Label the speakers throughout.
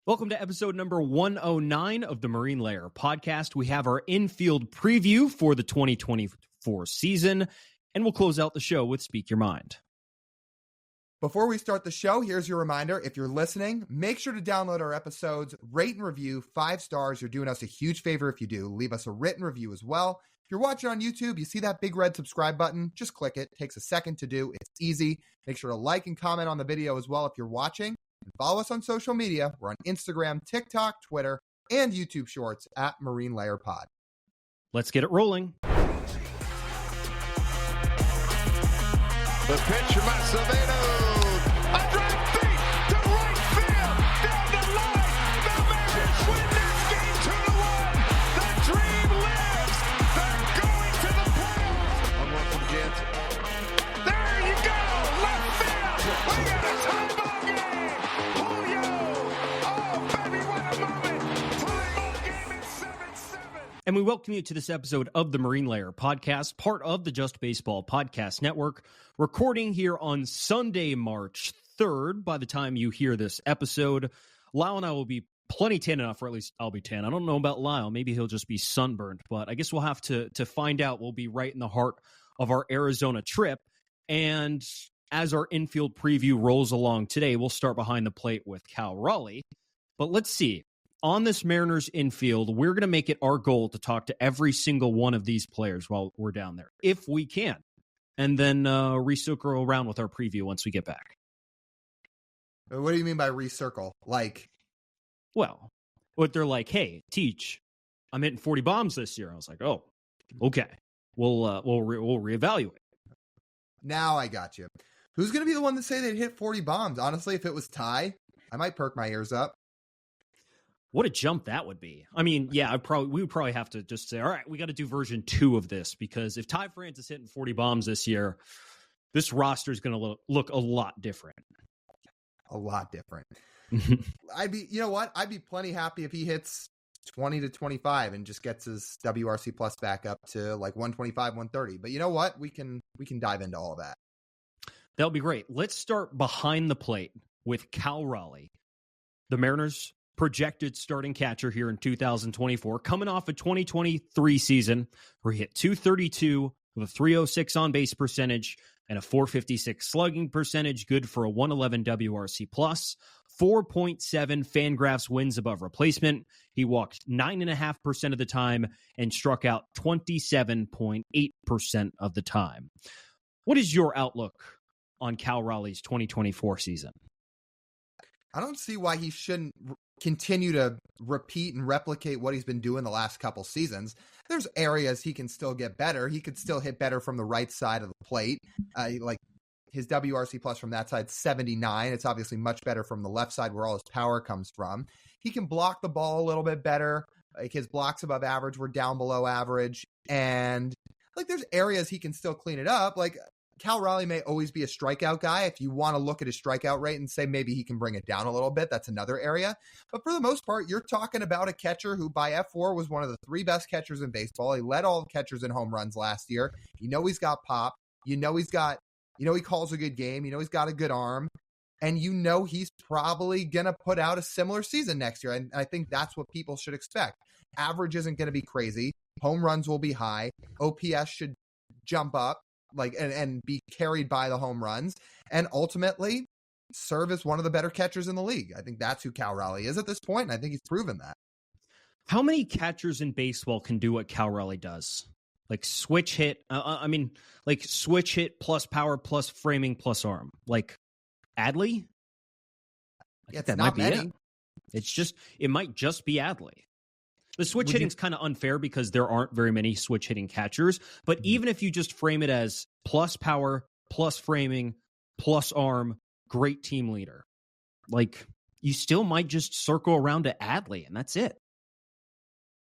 Speaker 1: Welcome to episode number 109 of the Marine Layer podcast. We have our infield preview for the 2024 season, and we'll close out the show with Speak Your Mind.
Speaker 2: Before we start the show, here's your reminder. If you're listening, make sure to download our episodes, rate and review 5 stars. You're doing us a huge favor if you do. Leave us a written review as well. If you're watching on YouTube, you see that big red subscribe button, just click it. It takes a second to do. It's easy. Make sure to like and comment on the video as well if you're watching. And follow us on social media. We're on Instagram, TikTok, Twitter, and YouTube Shorts at Marine Layer Pod.
Speaker 1: Let's get it rolling.
Speaker 3: The pitch from Acevedo. A drive deep to right field. Down the line. The Mariners win this game 2-1. The dream lives. They're going to the playoffs. One run from Jansen. There you go. Left field. We got a tie ball game. Julio. Oh, baby, what a moment. Tie ball game at 7-7.
Speaker 1: And we welcome you to this episode of the Marine Layer podcast, part of the Just Baseball Podcast Network, recording here on Sunday, March 3rd. By the time you hear this episode, Lyle and I will be plenty tan enough, or at least I'll be tan. I don't know about Lyle. Maybe he'll just be sunburned, but I guess we'll have to find out. We'll be right in the heart of our Arizona trip. And as our infield preview rolls along today, we'll start behind the plate with Cal Raleigh. But let's see. On this Mariners infield, we're going to make it our goal to talk to every single one of these players while we're down there, if we can. And then recircle around with our preview once we get back.
Speaker 2: What do you mean by recircle?
Speaker 1: Well, what they're like, hey, Teach, I'm hitting 40 bombs this year. I was like, oh, okay. We'll reevaluate.
Speaker 2: Now I got you. Who's going to be the one to say they'd hit 40 bombs? Honestly, if it was Ty, I might perk my ears up.
Speaker 1: What a jump that would be. I mean, yeah, we would probably have to just say, all right, we got to do version 2 of this, because if Ty France is hitting 40 bombs this year, this roster is going to look a lot different.
Speaker 2: A lot different. You know what? I'd be plenty happy if he hits 20 to 25 and just gets his WRC plus back up to like 125, 130. But you know what? We can dive into all of that.
Speaker 1: That'll be great. Let's start behind the plate with Cal Raleigh, the Mariners' projected starting catcher here in 2024, coming off a 2023 season where he hit .232 with a .306 on-base percentage and a .456 slugging percentage, good for a 111 WRC+, 4.7 Fangraphs wins above replacement. He walked 9.5% of the time and struck out 27.8% of the time. What is your outlook on Cal Raleigh's 2024 season?
Speaker 2: I don't see why he shouldn't continue to repeat and replicate what he's been doing the last couple seasons. There's areas he can still get better. He could still hit better from the right side of the plate. Like his WRC plus from that side, 79. It's obviously much better from the left side where all his power comes from. He can block the ball a little bit better. Like his blocks above average were down below average. And like there's areas he can still clean it up. Like Cal Raleigh may always be a strikeout guy. If you want to look at his strikeout rate and say maybe he can bring it down a little bit, that's another area. But for the most part, you're talking about a catcher who by F4 was one of the 3 best catchers in baseball. He led all the catchers in home runs last year. You know he's got pop. You know he calls a good game. You know he's got a good arm. And you know he's probably going to put out a similar season next year. And I think that's what people should expect. Average isn't going to be crazy. Home runs will be high. OPS should jump up. And be carried by the home runs, and ultimately serve as one of the better catchers in the league. I think that's who Cal Raleigh is at this point, and I think he's proven that.
Speaker 1: How many catchers in baseball can do what Cal Raleigh does? Like switch hit, switch hit plus power plus framing plus arm. Like Adley?
Speaker 2: Yeah, that might be
Speaker 1: it. It might just be Adley. The switch hitting's kind of unfair because there aren't very many switch hitting catchers. But even if you just frame it as plus power, plus framing, plus arm, great team leader, like you still might just circle around to Adley, and that's it.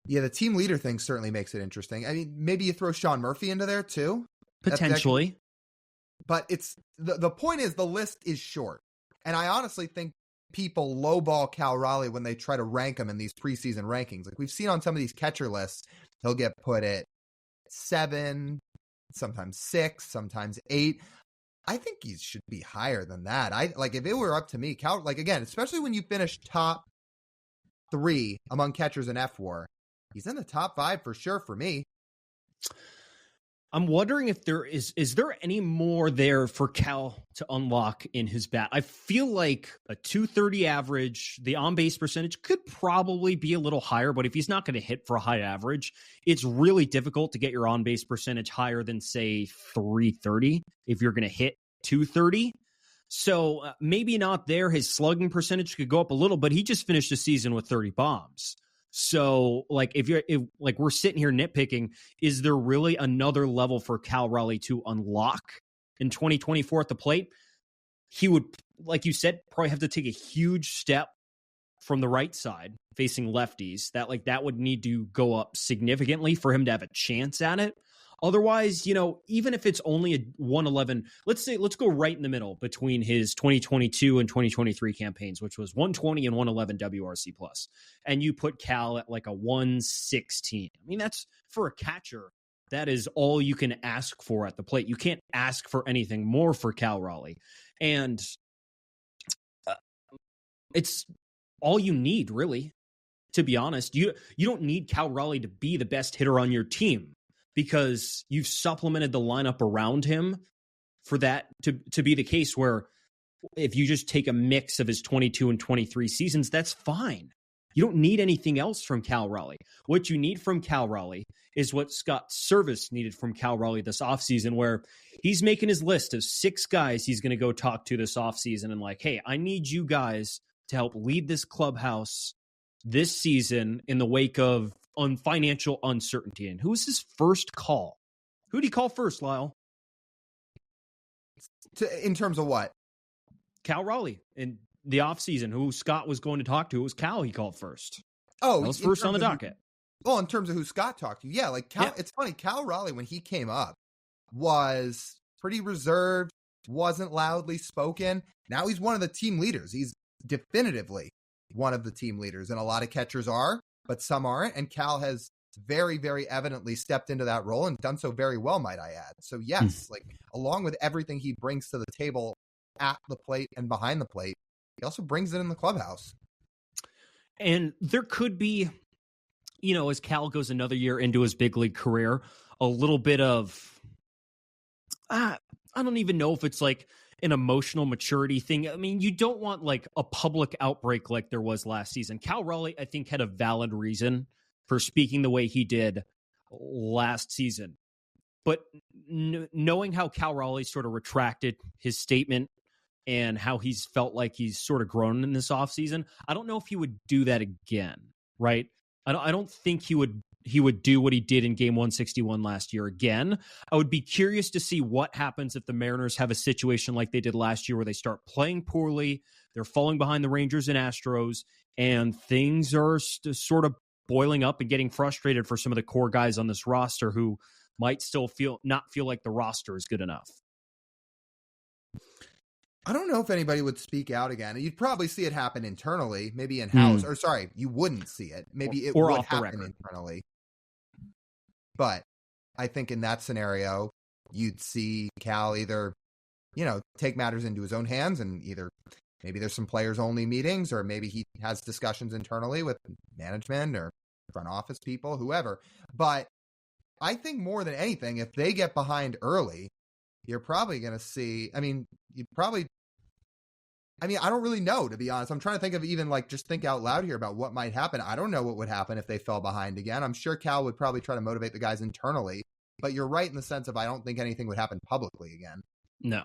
Speaker 2: Yeah, the team leader thing certainly makes it interesting. I mean, maybe you throw Sean Murphy into there too.
Speaker 1: Potentially.
Speaker 2: But it's the point is the list is short. And I honestly think people lowball Cal Raleigh when they try to rank him in these preseason rankings. Like we've seen on some of these catcher lists, he'll get put at 7, sometimes 6, sometimes 8. I think he should be higher than that. If it were up to me, Cal, again, especially when you finish top 3 among catchers in F4. He's in the top 5 for sure for me.
Speaker 1: I'm wondering if is there any more there for Cal to unlock in his bat? I feel like a 230 average, the on-base percentage could probably be a little higher, but if he's not going to hit for a high average, it's really difficult to get your on-base percentage higher than, say, 330 if you're going to hit 230. So maybe not there. His slugging percentage could go up a little, but he just finished the season with 30 bombs. So, like, if we're sitting here nitpicking, is there really another level for Cal Raleigh to unlock in 2024 at the plate? He would, like you said, probably have to take a huge step from the right side facing lefties. That would need to go up significantly for him to have a chance at it. Otherwise, even if it's only a 111, let's go right in the middle between his 2022 and 2023 campaigns, which was 120 and 111 WRC plus. And you put Cal at like a 116. I mean, that's for a catcher. That is all you can ask for at the plate. You can't ask for anything more for Cal Raleigh. And it's all you need, really, to be honest. You don't need Cal Raleigh to be the best hitter on your team, because you've supplemented the lineup around him for that to be the case, where if you just take a mix of his 22 and 23 seasons, that's fine. You don't need anything else from Cal Raleigh. What you need from Cal Raleigh is what Scott Service needed from Cal Raleigh this offseason, where he's making his list of 6 guys he's going to go talk to this offseason and like, hey, I need you guys to help lead this clubhouse this season in the wake of financial uncertainty. And who was his first call? Who did he call first, Lyle?
Speaker 2: In terms of what?
Speaker 1: Cal Raleigh in the offseason. Who Scott was going to talk to, it was Cal he called first.
Speaker 2: Oh,
Speaker 1: that was first on the docket.
Speaker 2: In terms of who Scott talked to, yeah, like Cal. Yeah. It's funny, Cal Raleigh, when he came up, was pretty reserved, wasn't loudly spoken. Now he's one of the team leaders. He's definitively one of the team leaders, and a lot of catchers are, but some aren't. And Cal has very, very evidently stepped into that role and done so very well, might I add. So yes, like along with everything he brings to the table at the plate and behind the plate, he also brings it in the clubhouse.
Speaker 1: And there could be, as Cal goes another year into his big league career, a little bit of, I don't even know if it's like an emotional maturity thing. I mean, you don't want like a public outbreak like there was last season. Cal Raleigh, I think, had a valid reason for speaking the way he did last season. But knowing how Cal Raleigh sort of retracted his statement and how he's felt like he's sort of grown in this offseason, I don't know if he would do that again, right? I don't think he would do what he did in game 161 last year again. I would be curious to see what happens if the Mariners have a situation like they did last year, where they start playing poorly, they're falling behind the Rangers and Astros, and things are sort of boiling up and getting frustrated for some of the core guys on this roster who might still not feel like the roster is good enough.
Speaker 2: I don't know if anybody would speak out again. You'd probably see it happen internally, maybe in-house. Or sorry, you wouldn't see it. Maybe it would happen internally. But I think in that scenario, you'd see Cal either, take matters into his own hands, and either maybe there's some players-only meetings, or maybe he has discussions internally with management or front office people, whoever. But I think more than anything, if they get behind early, you're probably going to see, I don't really know, to be honest. I'm trying to think of even just think out loud here about what might happen. I don't know what would happen if they fell behind again. I'm sure Cal would probably try to motivate the guys internally, but you're right in the sense of I don't think anything would happen publicly again.
Speaker 1: No.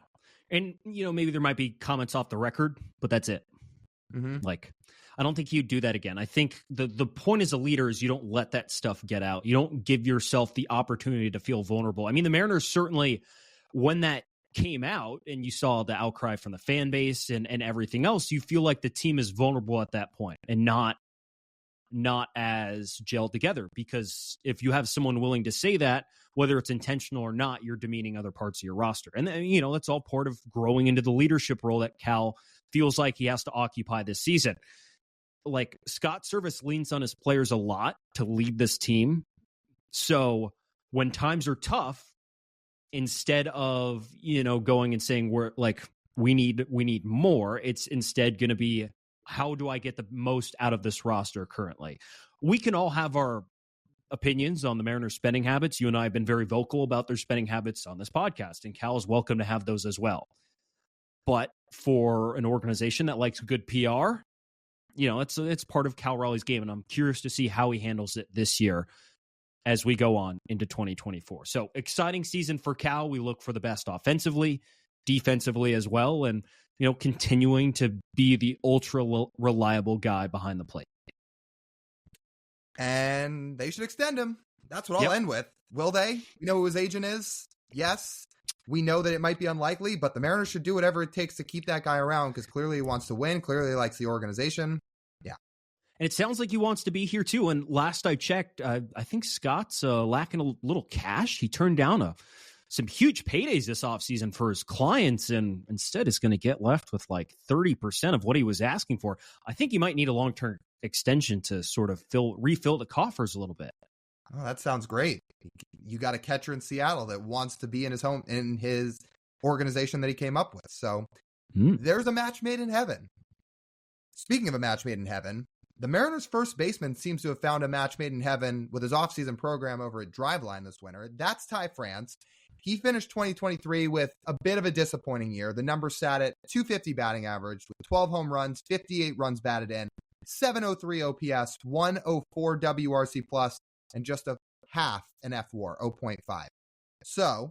Speaker 1: And, maybe there might be comments off the record, but that's it.
Speaker 2: Mm-hmm.
Speaker 1: I don't think you'd do that again. I think the point as a leader is you don't let that stuff get out. You don't give yourself the opportunity to feel vulnerable. I mean, the Mariners certainly, when that came out and you saw the outcry from the fan base and everything else, you feel like the team is vulnerable at that point and not as gelled together. Because if you have someone willing to say that, whether it's intentional or not, you're demeaning other parts of your roster. And that's all part of growing into the leadership role that Cal feels like he has to occupy this season. Like, Scott Service leans on his players a lot to lead this team. So when times are tough, instead of, going and saying we need more, it's instead going to be, how do I get the most out of this roster currently? We can all have our opinions on the Mariners' spending habits. You and I have been very vocal about their spending habits on this podcast, and Cal is welcome to have those as well. But for an organization that likes good PR, it's part of Cal Raleigh's game, and I'm curious to see how he handles it this year as we go on into 2024. So exciting season for Cal. We look for the best offensively, defensively as well, and continuing to be the ultra reliable guy behind the plate.
Speaker 2: And they should extend him. That's what I'll end with. Will they? You know who his agent is? Yes. We know that it might be unlikely, but the Mariners should do whatever it takes to keep that guy around because clearly he wants to win. Clearly he likes the organization. Yeah.
Speaker 1: And it sounds like he wants to be here too. And last I checked, I think Scott's lacking a little cash. He turned down some huge paydays this offseason for his clients, and instead is going to get left with like 30% of what he was asking for. I think he might need a long-term extension to sort of refill the coffers a little bit.
Speaker 2: Oh, that sounds great. You got a catcher in Seattle that wants to be in his organization that he came up with. So there's a match made in heaven. Speaking of a match made in heaven, the Mariners' first baseman seems to have found a match made in heaven with his offseason program over at Driveline this winter. That's Ty France. He finished 2023 with a bit of a disappointing year. The numbers sat at .250 batting average with 12 home runs, 58 runs batted in, 703 OPS, 104 WRC plus, and just a half an F-WAR, 0.5. So,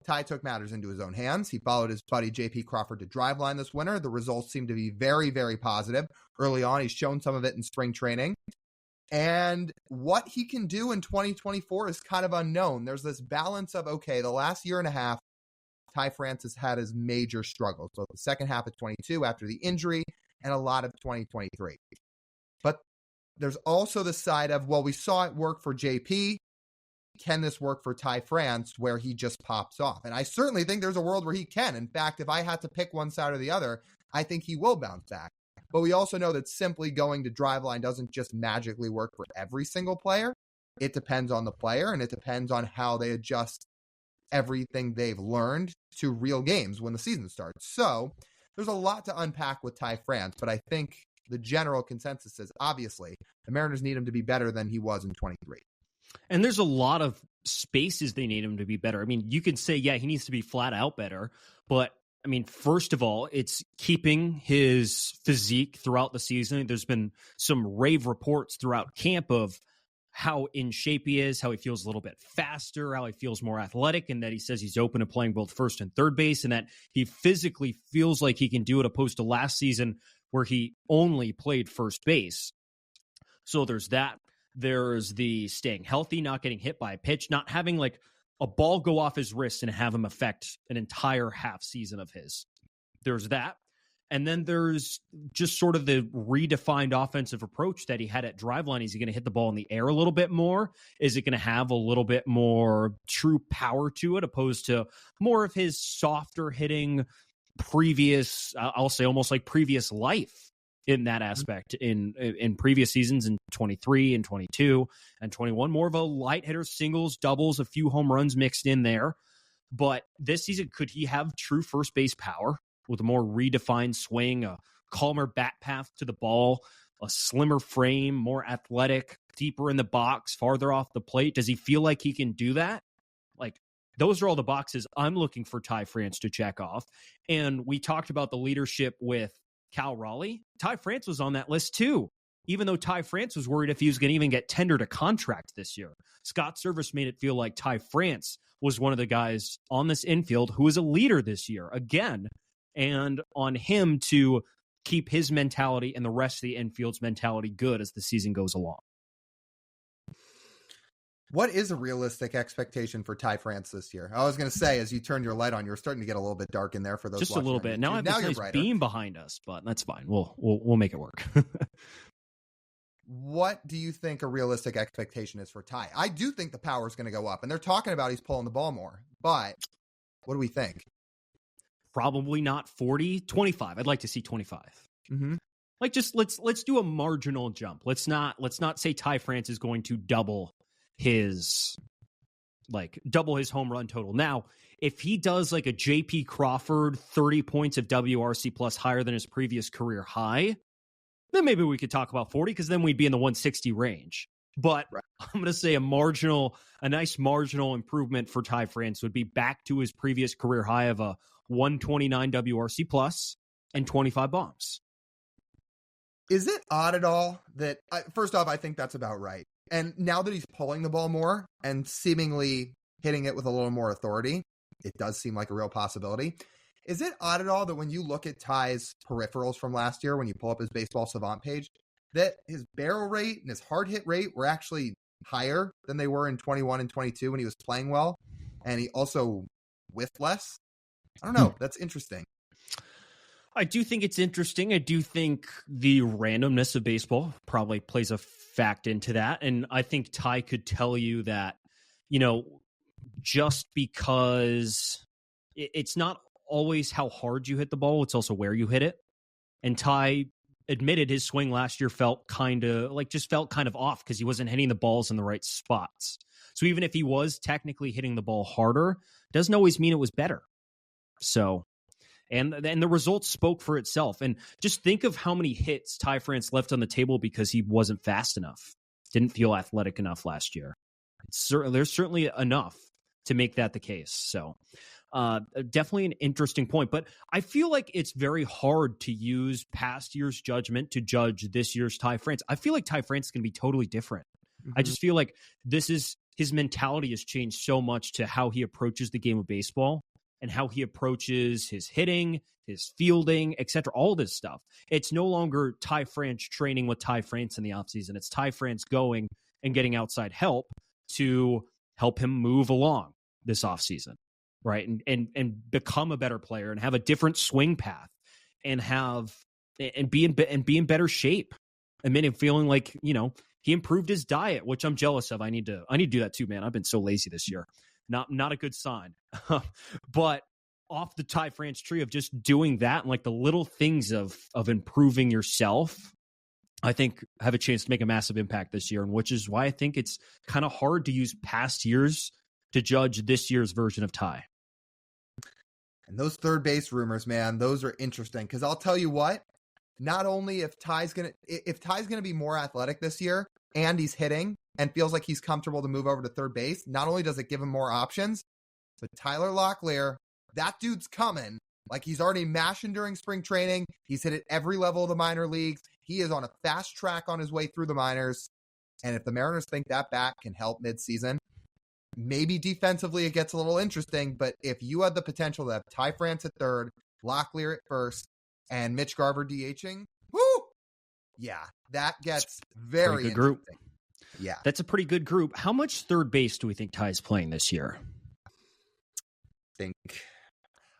Speaker 2: Ty took matters into his own hands. He followed his buddy J.P. Crawford to Driveline this winter. The results seem to be very, very positive. Early on, he's shown some of it in spring training. And what he can do in 2024 is kind of unknown. There's this balance of, okay, the last year and a half, Ty France has had his major struggles. So the second half of 22 after the injury and a lot of 2023. But there's also the side of, well, we saw it work for JP. Can this work for Ty France where he just pops off? And I certainly think there's a world where he can. In fact, if I had to pick one side or the other, I think he will bounce back. But we also know that simply going to Driveline doesn't just magically work for every single player. It depends on the player, and it depends on how they adjust everything they've learned to real games when the season starts. So there's a lot to unpack with Ty France, but I think the general consensus is obviously the Mariners need him to be better than he was in 23.
Speaker 1: And there's a lot of spaces they need him to be better. I mean, you can say, yeah, he needs to be flat out better, but I mean, first of all, it's keeping his physique throughout the season. There's been some rave reports throughout camp of how in shape he is, how he feels a little bit faster, how he feels more athletic, and that he says he's open to playing both first and third base, and that he physically feels like he can do it opposed to last season where he only played first base. So there's that. There's the staying healthy, not getting hit by a pitch, not having like a ball go off his wrist and have him affect an entire half season of his. There's that. And then there's just sort of the redefined offensive approach that he had at Driveline. Is he going to hit the ball in the air a little bit more? Is it going to have a little bit more true power to it, opposed to more of his softer hitting previous, I'll say almost like previous life in that aspect in previous seasons in 23 and 22 and 21, more of a light hitter, singles, doubles, a few home runs mixed in there. But this season, could he have true first base power with a more redefined swing, a calmer bat path to the ball, a slimmer frame, more athletic, deeper in the box, farther off the plate? Does he feel like he can do that? Like, those are all the boxes I'm looking for Ty France to check off. And we talked about the leadership with Cal Raleigh. Ty France was on that list too, even though Ty France was worried if he was going to even get tendered a contract this year. Scott Service made it feel like Ty France was one of the guys on this infield who is a leader this year again, and on him to keep his mentality and the rest of the infield's mentality good as the season goes along.
Speaker 2: What is a realistic expectation for Ty France this year? I was going to say, as you turned your light on, you're starting to get a little bit dark in there for those.
Speaker 1: Just a little bit. Now I have this nice beam behind us, but that's fine. We'll make it work.
Speaker 2: What do you think a realistic expectation is for Ty? I do think the power is going to go up, and they're talking about he's pulling the ball more. But what do we think?
Speaker 1: Probably not 40, 25. I'd like to see 25.
Speaker 2: Mm-hmm.
Speaker 1: Like, just let's do a marginal jump. Let's not say Ty France is going to double his home run total. Now, if he does like a JP Crawford 30 points of WRC plus higher than his previous career high, then maybe we could talk about 40 because then we'd be in the 160 range. But
Speaker 2: Right.
Speaker 1: I'm going to say a nice marginal improvement for Ty France would be back to his previous career high of a 129 WRC plus and 25 bombs.
Speaker 2: Is it odd at all that, first off, I think that's about right. And now that he's pulling the ball more and seemingly hitting it with a little more authority, it does seem like a real possibility. Is it odd at all that when you look at Ty's peripherals from last year, when you pull up his Baseball Savant page, that his barrel rate and his hard hit rate were actually higher than they were in 21 and 22 when he was playing well, and he also whiffed less? I don't know. That's interesting.
Speaker 1: I do think it's interesting. I do think the randomness of baseball probably plays a fact into that. And I think Ty could tell you that, just because it's not always how hard you hit the ball, it's also where you hit it. And Ty admitted his swing last year felt kind of off because he wasn't hitting the balls in the right spots. So even if he was technically hitting the ball harder, doesn't always mean it was better. So, and the results spoke for itself. And just think of how many hits Ty France left on the table because he wasn't fast enough, didn't feel athletic enough last year. There's certainly enough to make that the case. So definitely an interesting point, but I feel like it's very hard to use past year's judgment to judge this year's Ty France. I feel like Ty France is going to be totally different. Mm-hmm. I just feel like his mentality has changed so much to how he approaches the game of baseball and how he approaches his hitting, his fielding, etc. All this stuff. It's no longer Ty France training with Ty France in the offseason. It's Ty France going and getting outside help to help him move along this offseason. Right. And become a better player and have a different swing path and be in better shape. I mean, feeling like, he improved his diet, which I'm jealous of. I need to do that too, man. I've been so lazy this year. Not a good sign. But off the Ty France tree of just doing that and like the little things of improving yourself, I think have a chance to make a massive impact this year. And which is why I think it's kind of hard to use past years to judge this year's version of Ty.
Speaker 2: And those third base rumors, man, those are interesting. Because I'll tell you what, not only if Ty's gonna be more athletic this year and he's hitting and feels like he's comfortable to move over to third base, not only does it give him more options, but Tyler Locklear, that dude's coming. Like, he's already mashing during spring training. He's hit at every level of the minor leagues. He is on a fast track on his way through the minors. And if the Mariners think that bat can help midseason, maybe defensively it gets a little interesting, but if you had the potential to have Ty France at third, Locklear at first, and Mitch Garver DHing, whoo! Yeah, that gets very interesting. Group. Yeah.
Speaker 1: That's a pretty good group. How much third base do we think Ty's playing this year?
Speaker 2: I think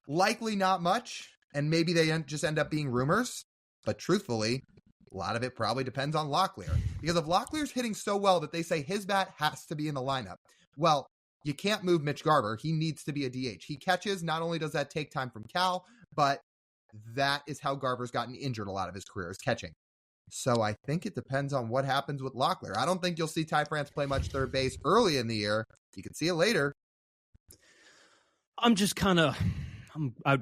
Speaker 2: likely not much, and maybe they just end up being rumors, but truthfully, a lot of it probably depends on Locklear. Because if Locklear's hitting so well that they say his bat has to be in the lineup, well, you can't move Mitch Garver. He needs to be a DH. He catches. Not only does that take time from Cal, but that is how Garver's gotten injured a lot of his career, is catching. So I think it depends on what happens with Locklear. I don't think you'll see Ty France play much third base early in the year. You can see it later.
Speaker 1: I'd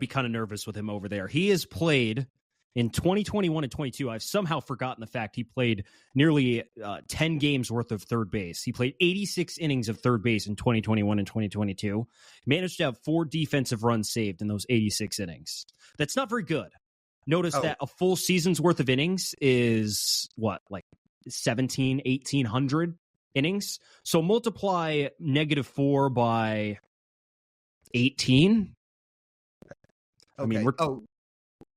Speaker 1: be kind of nervous with him over there. He has played in 2021 and 22. I've somehow forgotten the fact he played nearly 10 games worth of third base. He played 86 innings of third base in 2021 and 2022. Managed to have 4 defensive runs saved in those 86 innings. That's not very good. Notice that a full season's worth of innings is what, like 1,800 innings? So multiply -4 by 18.
Speaker 2: Okay.
Speaker 1: I mean,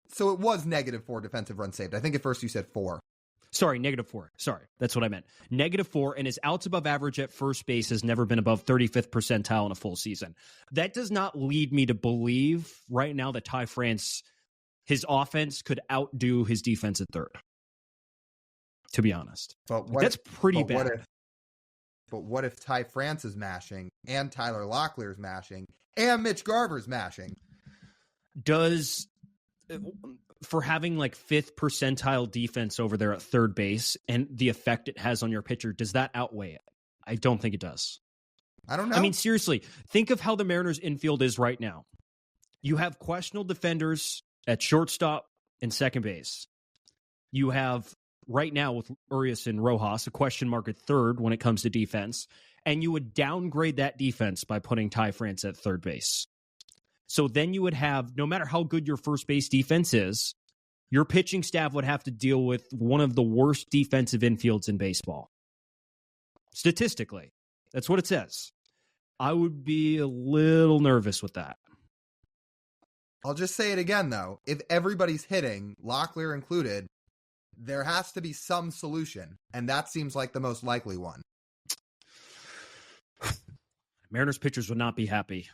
Speaker 2: so it was -4 defensive runs saved. I think at first you said 4.
Speaker 1: Sorry, -4. Sorry, that's what I meant. -4, and his outs above average at first base has never been above 35th percentile in a full season. That does not lead me to believe right now that Ty France, his offense could outdo his defense at third. To be honest, that's pretty bad.
Speaker 2: But what if Ty France is mashing and Tyler Locklear is mashing and Mitch Garver's mashing? For having like 5th percentile defense over there at third base and the effect it has on your pitcher, does that outweigh it? I don't think it does. I don't know.
Speaker 1: I mean, seriously, think of how the Mariners infield is right now. You have questionable defenders at shortstop and second base. You have right now with Urias and Rojas a question mark at third when it comes to defense, and you would downgrade that defense by putting Ty France at third base. So then you would have, no matter how good your first base defense is, your pitching staff would have to deal with one of the worst defensive infields in baseball. Statistically, that's what it says. I would be a little nervous with that.
Speaker 2: I'll just say it again, though. If everybody's hitting, Locklear included, there has to be some solution, and that seems like the most likely one.
Speaker 1: Mariners pitchers would not be happy.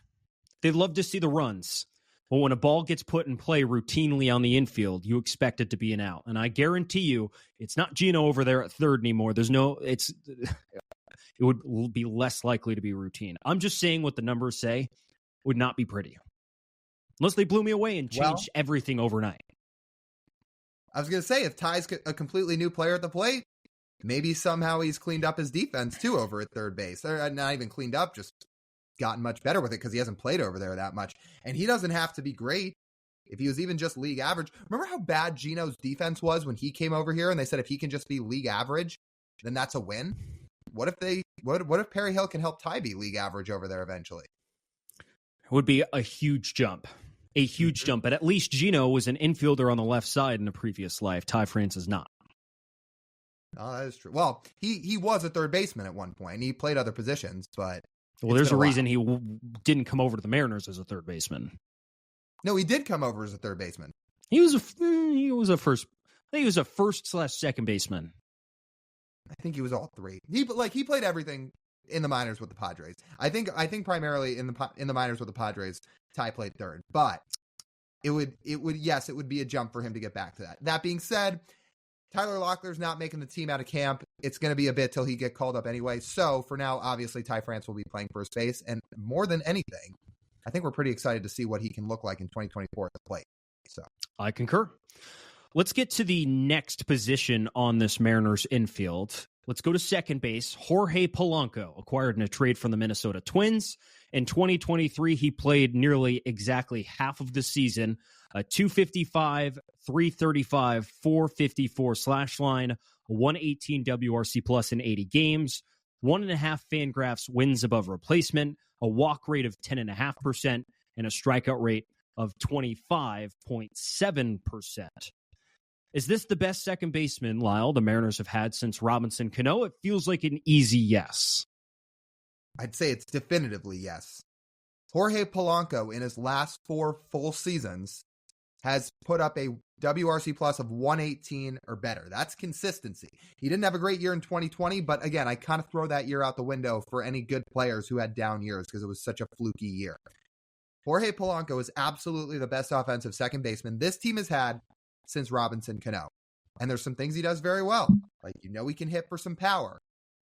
Speaker 1: They'd love to see the runs. But when a ball gets put in play routinely on the infield, you expect it to be an out. And I guarantee you, it's not Gino over there at third anymore. It would be less likely to be routine. I'm just saying what the numbers say would not be pretty. Unless they blew me away and changed everything overnight.
Speaker 2: I was going to say, if Ty's a completely new player at the plate, maybe somehow he's cleaned up his defense too over at third base. Or not even cleaned up, just gotten much better with it because he hasn't played over there that much. And he doesn't have to be great. If he was even just league average. Remember how bad Gino's defense was when he came over here and they said if he can just be league average, then that's a win? What if Perry Hill can help Ty be league average over there eventually?
Speaker 1: It would be a huge jump. A huge jump. But at least Gino was an infielder on the left side in a previous life. Ty France is not.
Speaker 2: Oh, that is true. Well, he was a third baseman at one point. He played other positions, but...
Speaker 1: Well, there's a reason he didn't come over to the Mariners as a third baseman.
Speaker 2: No, he did come over as a third baseman.
Speaker 1: He was a first/second baseman.
Speaker 2: I think he was all three. He played everything in the minors with the Padres. I think primarily in the minors with the Padres, Ty played third. But it would be a jump for him to get back to that. That being said, Tyler Locklear's not making the team out of camp. It's going to be a bit till he get called up anyway. So for now, obviously, Ty France will be playing first base. And more than anything, I think we're pretty excited to see what he can look like in 2024 at the plate. So
Speaker 1: I concur. Let's get to the next position on this Mariners infield. Let's go to second base. Jorge Polanco, acquired in a trade from the Minnesota Twins. In 2023, he played nearly exactly half of the season. A 255, 335, 454 slash line, 118 WRC plus in 80 games, 1.5 Fangraphs wins above replacement, a walk rate of 10.5%, and a strikeout rate of 25.7%. Is this the best second baseman, Lyle, the Mariners have had since Robinson Cano? It feels like an easy yes.
Speaker 2: I'd say it's definitively yes. Jorge Polanco, in his last 4 full seasons, has put up a WRC plus of 118 or better. That's consistency. He didn't have a great year in 2020, but again, I kind of throw that year out the window for any good players who had down years because it was such a fluky year. Jorge Polanco is absolutely the best offensive second baseman this team has had since Robinson Cano. And there's some things he does very well. Like, he can hit for some power.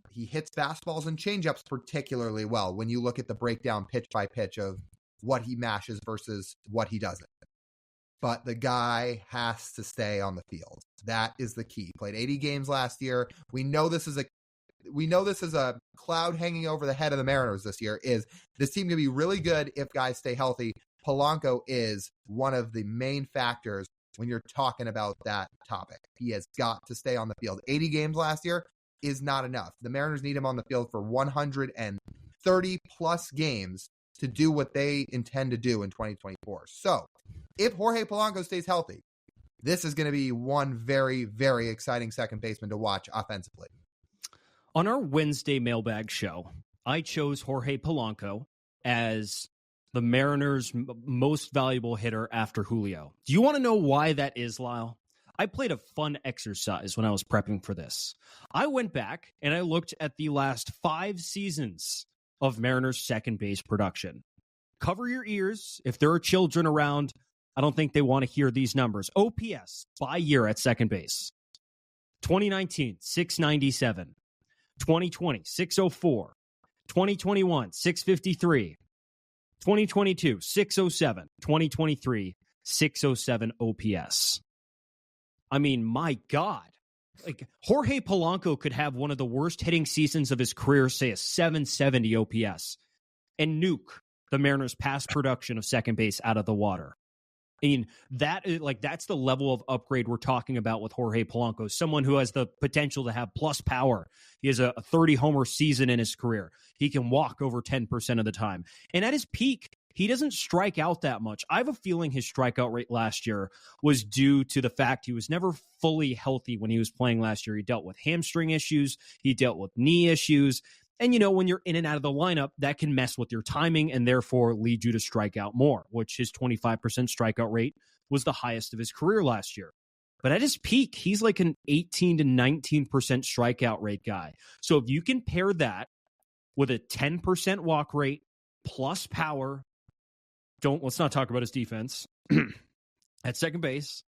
Speaker 2: He hits fastballs and changeups particularly well when you look at the breakdown pitch by pitch of what he mashes versus what he doesn't. But the guy has to stay on the field. That is the key. Played 80 games last year. We know this is a cloud hanging over the head of the Mariners this year. Is this team going to be really good if guys stay healthy? Polanco is one of the main factors when you're talking about that topic. He has got to stay on the field. 80 games last year is not enough. The Mariners need him on the field for 130 plus games to do what they intend to do in 2024. So if Jorge Polanco stays healthy, this is going to be one very, very exciting second baseman to watch offensively.
Speaker 1: On our Wednesday mailbag show, I chose Jorge Polanco as the Mariners' most valuable hitter after Julio. Do you want to know why that is, Lyle? I played a fun exercise when I was prepping for this. I went back and I looked at the last 5 seasons of Mariners' second base production. Cover your ears. If there are children around, I don't think they want to hear these numbers. OPS by year at second base. 2019, 697. 2020, 604. 2021, 653. 2022, 607. 2023, 607 OPS. I mean, my God. Like, Jorge Polanco could have one of the worst hitting seasons of his career, say a 770 OPS, and nuke the Mariners' past production of second base out of the water. I mean, that is that's the level of upgrade we're talking about with Jorge Polanco, someone who has the potential to have plus power. He has a 30 homer season in his career. He can walk over 10% of the time. And at his peak, he doesn't strike out that much. I have a feeling his strikeout rate last year was due to the fact he was never fully healthy when he was playing last year. He dealt with hamstring issues. He dealt with knee issues. And, when you're in and out of the lineup, that can mess with your timing and therefore lead you to strike out more, which his 25% strikeout rate was the highest of his career last year. But at his peak, he's like an 18 to 19% strikeout rate guy. So if you can pair that with a 10% walk rate plus power, let's not talk about his defense at second base.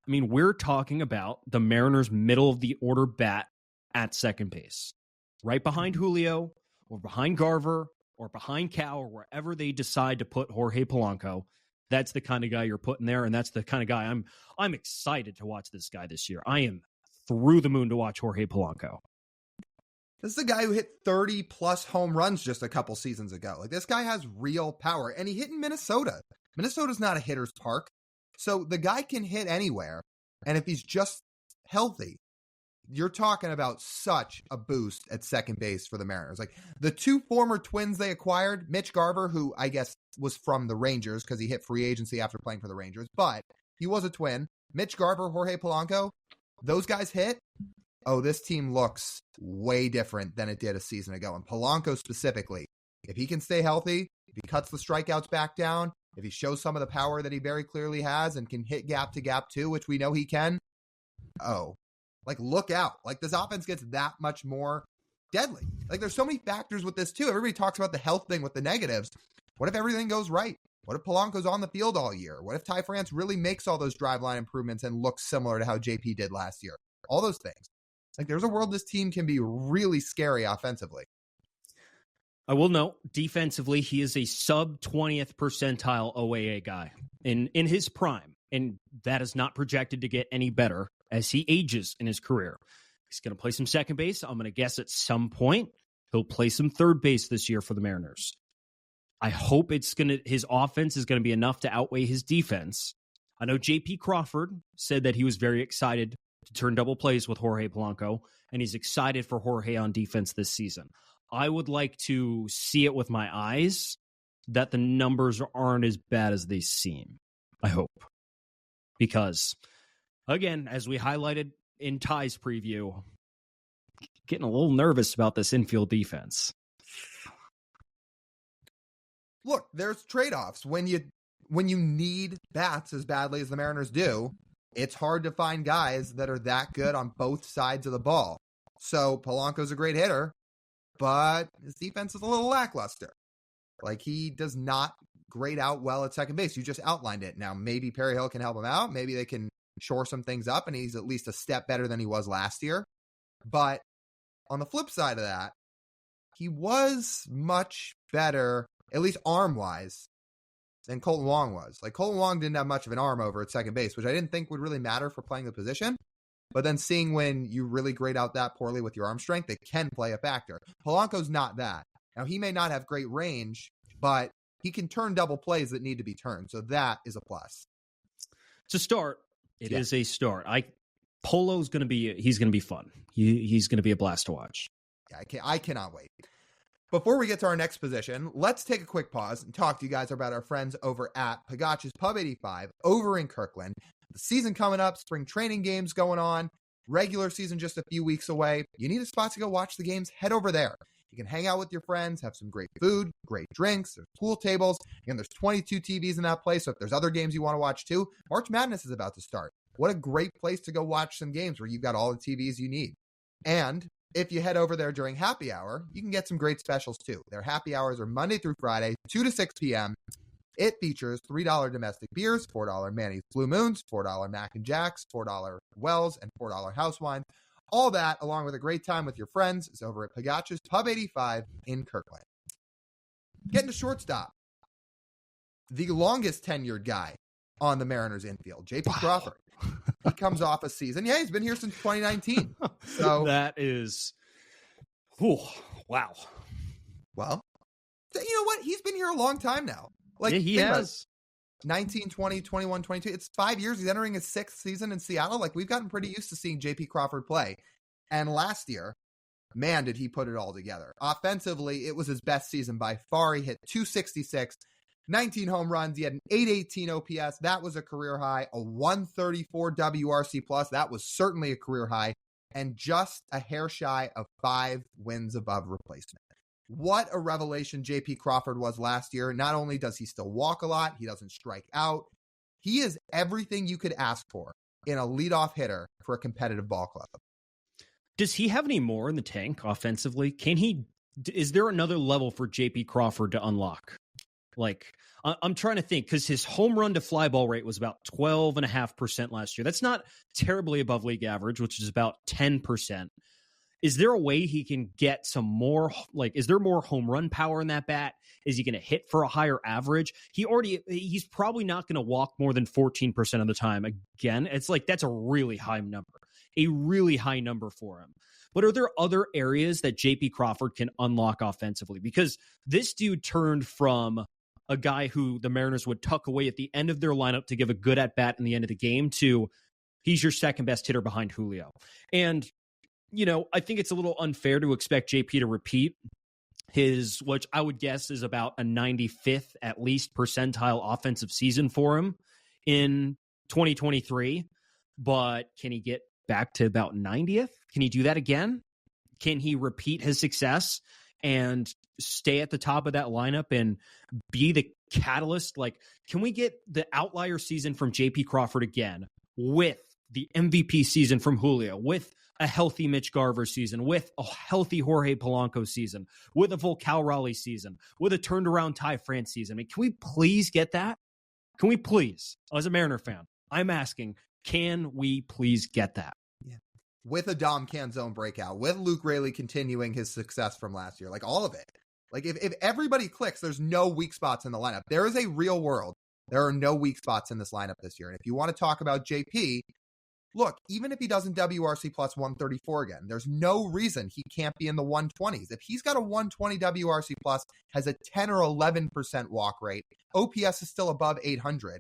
Speaker 1: I mean, we're talking about the Mariners' middle of the order bat at second base. Right behind Julio or behind Garver or behind Cal or wherever they decide to put Jorge Polanco. That's the kind of guy you're putting there, and that's the kind of guy I'm excited to watch this guy this year. I am through the moon to watch Jorge Polanco.
Speaker 2: This is the guy who hit 30 plus home runs just a couple seasons ago. This guy has real power, and he hit in Minnesota. Minnesota's not a hitter's park, so the guy can hit anywhere, and if he's just healthy, you're talking about such a boost at second base for the Mariners. The two former Twins they acquired, Mitch Garver, who I guess was from the Rangers because he hit free agency after playing for the Rangers, but he was a Twin. Mitch Garver, Jorge Polanco, those guys hit. Oh, this team looks way different than it did a season ago. And Polanco specifically, if he can stay healthy, if he cuts the strikeouts back down, if he shows some of the power that he very clearly has and can hit gap to gap too, which we know he can, look out. This offense gets that much more deadly. There's so many factors with this too. Everybody talks about the health thing with the negatives. What if everything goes right? What if Polanco's on the field all year? What if Ty France really makes all those driveline improvements and looks similar to how JP did last year? All those things. There's a world this team can be really scary offensively.
Speaker 1: I will note, defensively, he is a sub-20th percentile OAA guy in his prime, and that is not projected to get any better as he ages in his career. He's going to play some second base. I'm going to guess at some point he'll play some third base this year for the Mariners. I hope his offense is going to be enough to outweigh his defense. I know J.P. Crawford said that he was very excited to turn double plays with Jorge Polanco, and he's excited for Jorge on defense this season. I would like to see it with my eyes that the numbers aren't as bad as they seem. I hope. Because, again, as we highlighted in Ty's preview, getting a little nervous about this infield defense.
Speaker 2: Look, there's trade-offs. When you need bats as badly as the Mariners do, it's hard to find guys that are that good on both sides of the ball. So Polanco's a great hitter, but his defense is a little lackluster. He does not grade out well at second base. You just outlined it. Now, maybe Perry Hill can help him out. Maybe they can shore some things up, and he's at least a step better than he was last year. But on the flip side of that, he was much better, at least arm-wise, than Colton Wong was. Colton Wong didn't have much of an arm over at second base, which I didn't think would really matter for playing the position. But then seeing when you really grade out that poorly with your arm strength, it can play a factor. Polanco's not that. Now, he may not have great range, but he can turn double plays that need to be turned. So that is a plus.
Speaker 1: It's a start. It is a start. Polo's going to be fun. He's going to be a blast to watch.
Speaker 2: Yeah, I cannot wait. Before we get to our next position, let's take a quick pause and talk to you guys about our friends over at Pagach's Pub 85 over in Kirkland. The season coming up, spring training games going on, regular season just a few weeks away. You need a spot to go watch the games? Head over there. You can hang out with your friends, have some great food, great drinks, there's pool tables. Again, there's 22 TVs in that place, so if there's other games you want to watch too, March Madness is about to start. What a great place to go watch some games where you've got all the TVs you need. And if you head over there during happy hour, you can get some great specials too. Their happy hours are Monday through Friday, 2 to 6 p.m. It features $3 domestic beers, $4 Manny's Blue Moons, $4 Mac and Jacks, $4 Wells, and $4 house wine. All that, along with a great time with your friends, is over at Pagach's Pub 85 in Kirkland. Getting to shortstop. The longest tenured guy on the Mariners infield, J.P. Crawford. He comes off a season. Yeah, he's been here since 2019. So
Speaker 1: that is, wow.
Speaker 2: Well, you know what? He's been here a long time now.
Speaker 1: He has.
Speaker 2: 19, 20, 21, 22. It's 5 years. He's entering his 6th season in Seattle. Like, we've gotten pretty used to seeing JP Crawford play. And last year, man, did he put it all together. Offensively, it was his best season by far. He hit 266, 19 home runs. He had an 818 OPS. That was a career high. A 134 WRC plus. That was certainly a career high. And just a hair shy of 5 wins above replacement. What a revelation JP Crawford was last year. Not only does he still walk a lot, he doesn't strike out. He is everything you could ask for in a leadoff hitter for a competitive ball club.
Speaker 1: Does he have any more in the tank offensively? Is there another level for JP Crawford to unlock? Like, I'm trying to think, because his home run to fly ball rate was about 12.5% last year. That's not terribly above league average, which is about 10%. Is there a way he can get some more, like, is there more home run power in that bat? Is he going to hit for a higher average? He's probably not going to walk more than 14% of the time. Again, it's like, that's a really high number for him. But are there other areas that JP Crawford can unlock offensively? Because this dude turned from a guy who the Mariners would tuck away at the end of their lineup to give a good at bat in the end of the game to he's your second best hitter behind Julio. And I think it's a little unfair to expect JP to repeat his, which I would guess is about a 95th at least percentile offensive season for him in 2023. But can he get back to about 90th? Can he do that again? Can he repeat his success and stay at the top of that lineup and be the catalyst? Like, can we get the outlier season from JP Crawford again with the MVP season from Julio, with a healthy Mitch Garver season, with a healthy Jorge Polanco season, with a Volcal Raleigh season, with a turned around Ty France season? I mean, can we please get that? Can we please, as a Mariner fan, I'm asking, can we please get that?
Speaker 2: Yeah. With a Dom Canzone breakout, with Luke Raley continuing his success from last year, like all of it. Like if everybody clicks, there's no weak spots in the lineup. There is a real world. There are no weak spots in this lineup this year. And if you want to talk about JP, look, even if he doesn't WRC plus 134 again, there's no reason he can't be in the 120s. If he's got a 120 WRC plus, has a 10 or 11% walk rate, OPS is still above 800,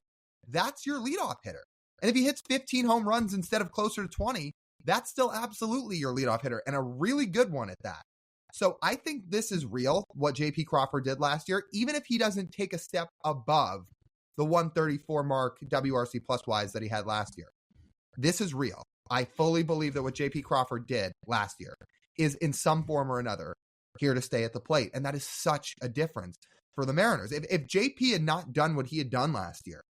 Speaker 2: that's your leadoff hitter. And if he hits 15 home runs instead of closer to 20, that's still absolutely your leadoff hitter, and a really good one at that. So I think this is real, what JP Crawford did last year, even if he doesn't take a step above the 134 mark WRC plus wise that he had last year. This is real. I fully believe that what JP Crawford did last year is in some form or another here to stay at the plate. And that is such a difference for the Mariners. If JP had not done what he had done last year,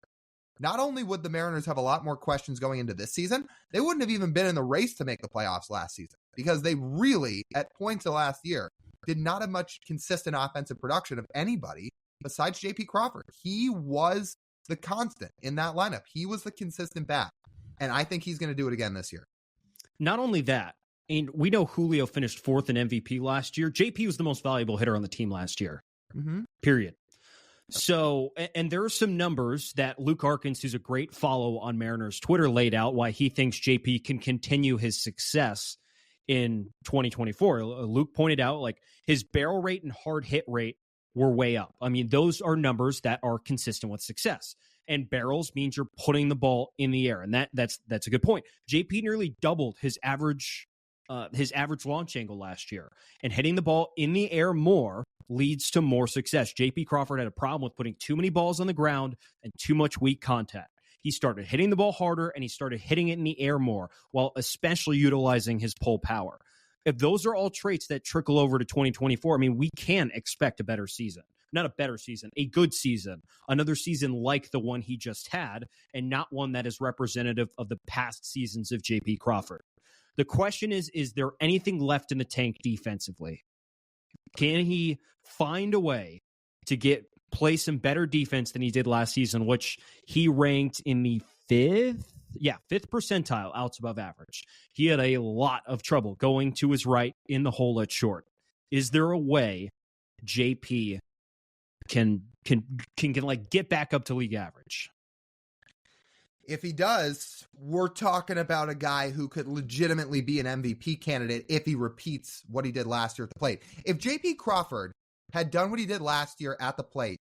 Speaker 2: not only would the Mariners have a lot more questions going into this season, they wouldn't have even been in the race to make the playoffs last season, because they really, at points of last year, did not have much consistent offensive production of anybody besides JP Crawford. He was the constant in that lineup. He was the consistent bat. And I think he's going to do it again this year. Not
Speaker 1: only that, and we know Julio finished 4th in MVP last year. JP was the most valuable hitter on the team last year. Period. So, and there are some numbers that Luke Arkins, who's a great follow on Mariners Twitter, laid out why he thinks JP can continue his success in 2024. Luke pointed out, like, his barrel rate and hard hit rate were way up. I mean, those are numbers that are consistent with success. And barrels means you're putting the ball in the air. And that's a good point. JP nearly doubled his average launch angle last year. And hitting the ball in the air more leads to more success. JP Crawford had a problem with putting too many balls on the ground and too much weak contact. He started hitting the ball harder, and he started hitting it in the air more, while especially utilizing his pull power. If those are all traits that trickle over to 2024, I mean, we can expect a better season. Not a better season, a good season, another season like the one he just had, and not one that is representative of the past seasons of JP Crawford. The question is there anything left in the tank defensively? Can he find a way to play some better defense than he did last season, which he ranked in the 5th percentile, outs above average. He had a lot of trouble going to his right in the hole at short. Is there a way JP can like get back up to league average? If he does, we're talking about a guy who could legitimately be an MVP candidate if he repeats what he did last year at the plate. If JP Crawford had done what he did last year at the plate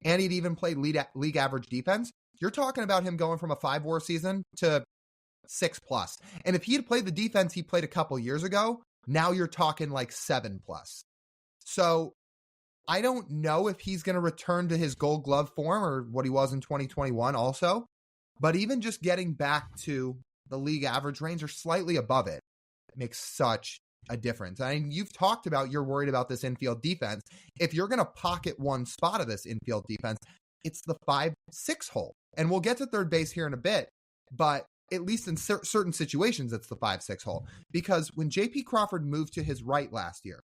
Speaker 2: and he'd even played league average defense, you're talking about him going from a 5 WAR season to 6+. And if he had played the defense he played a couple years ago, now you're talking like 7+. So I don't know if he's going to return to his Gold Glove form or what he was in 2021 also, but even just getting back to the league average range or slightly above it makes such a difference. I mean, you've talked about you're worried about this infield defense. If you're going to pocket one spot of this infield defense, it's the 5-6 hole. And we'll get to third base here in a bit, but at least in certain situations, it's the 5-6 hole. Because when J.P. Crawford moved to his right last year,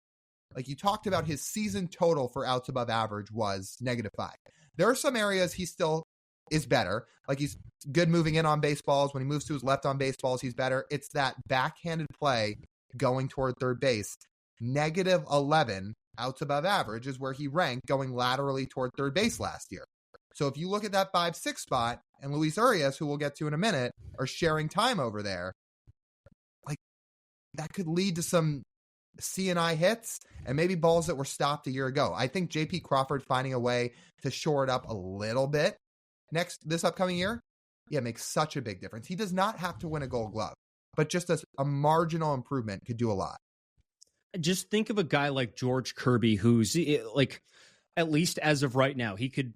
Speaker 2: like you talked about, his season total for outs above average was -5. There are some areas he still is better. Like he's good moving in on baseballs. When he moves to his left on baseballs, he's better. It's that backhanded play going toward third base. -11 outs above average is where he ranked going laterally toward third base last year. So if you look at that 5-6 spot, and Luis Urias, who we'll get to in a minute, are sharing time over there, like that could lead to some C&I hits and maybe balls that were stopped a year ago. I think J.P. Crawford finding a way to shore it up a little bit this upcoming year, makes such a big difference. He does not have to win a Gold Glove, but just a marginal improvement could do a lot.
Speaker 1: Just think of a guy like George Kirby, who's like, at least as of right now, he could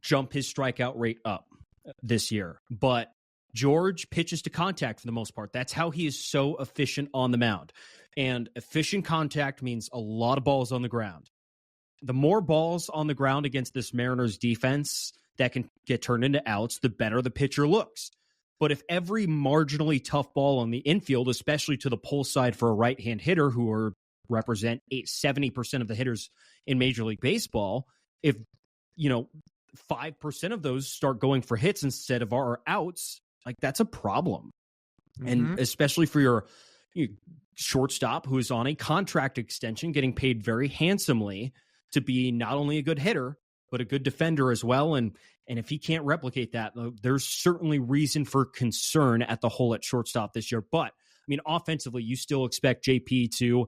Speaker 1: jump his strikeout rate up this year. But George pitches to contact for the most part. That's how he is so efficient on the mound. And efficient contact means a lot of balls on the ground. The more balls on the ground against this Mariners defense that can get turned into outs, the better the pitcher looks. But if every marginally tough ball on the infield, especially to the pull side for a right-hand hitter who represent 70% of the hitters in Major League Baseball, if 5% of those start going for hits instead of our outs, like that's a problem. Mm-hmm. And especially for your shortstop who is on a contract extension, getting paid very handsomely to be not only a good hitter, but a good defender as well. And if he can't replicate that, there's certainly reason for concern at the hole at shortstop this year. But I mean, offensively, you still expect JP to,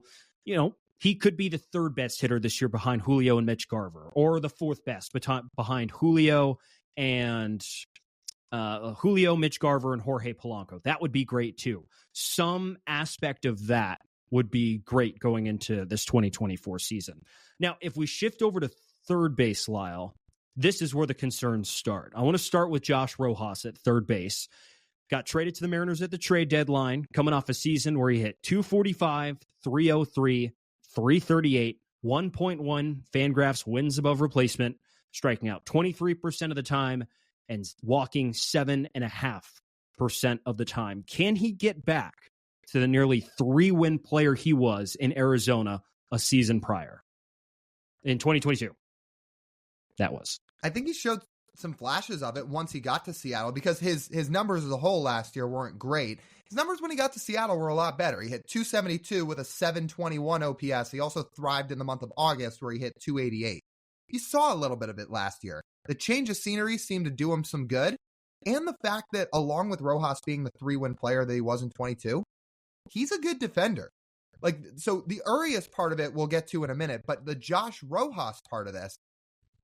Speaker 1: he could be the third best hitter this year behind Julio and Mitch Garver, or the fourth best behind Julio, Mitch Garver, and Jorge Polanco. That would be great too. Some aspect of that would be great going into this 2024 season. Now, if we shift over to third base, Lyle, this is where the concerns start. I want to start with Josh Rojas at third base. Got traded to the Mariners at the trade deadline, coming off a season where he hit .245, .303, .338, 1.1 Fangraphs wins above replacement, striking out 23% of the time and walking 7.5% of the time. Can he get back to the nearly 3-win player he was in Arizona a season prior? In 2022, that was.
Speaker 2: I think he showed some flashes of it once he got to Seattle, because his numbers as a whole last year weren't great. His numbers when he got to Seattle were a lot better. He hit .272 with a .721 OPS. He also thrived in the month of August where he hit .288. He saw a little bit of it last year. The change of scenery seemed to do him some good. And the fact that along with Rojas being the 3-win player that he was in 22, he's a good defender. Like, so the Urias part of it we'll get to in a minute, but the Josh Rojas part of this,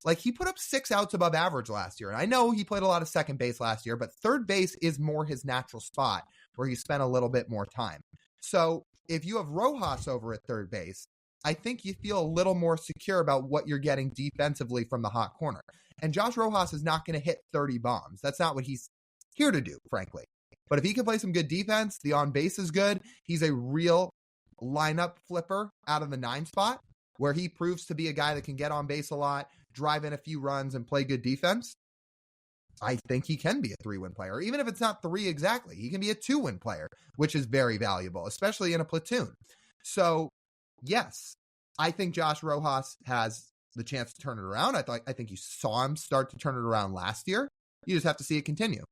Speaker 2: like he put up 6 outs above average last year. And I know he played a lot of second base last year, but third base is more his natural spot where he spent a little bit more time. So if you have Rojas over at third base, I think you feel a little more secure about what you're getting defensively from the hot corner. And Josh Rojas is not going to hit 30 bombs. That's not what he's here to do, frankly. But if he can play some good defense, the on base is good. He's a real lineup flipper out of the 9 spot, where he proves to be a guy that can get on base a lot, drive in a few runs, and play good defense. I think he can be a 3-win player. Even if it's not 3 exactly, he can be a 2-win player, which is very valuable, especially in a platoon. So, yes, I think Josh Rojas has the chance to turn it around. I think you saw him start to turn it around last year. You just have to see it continue.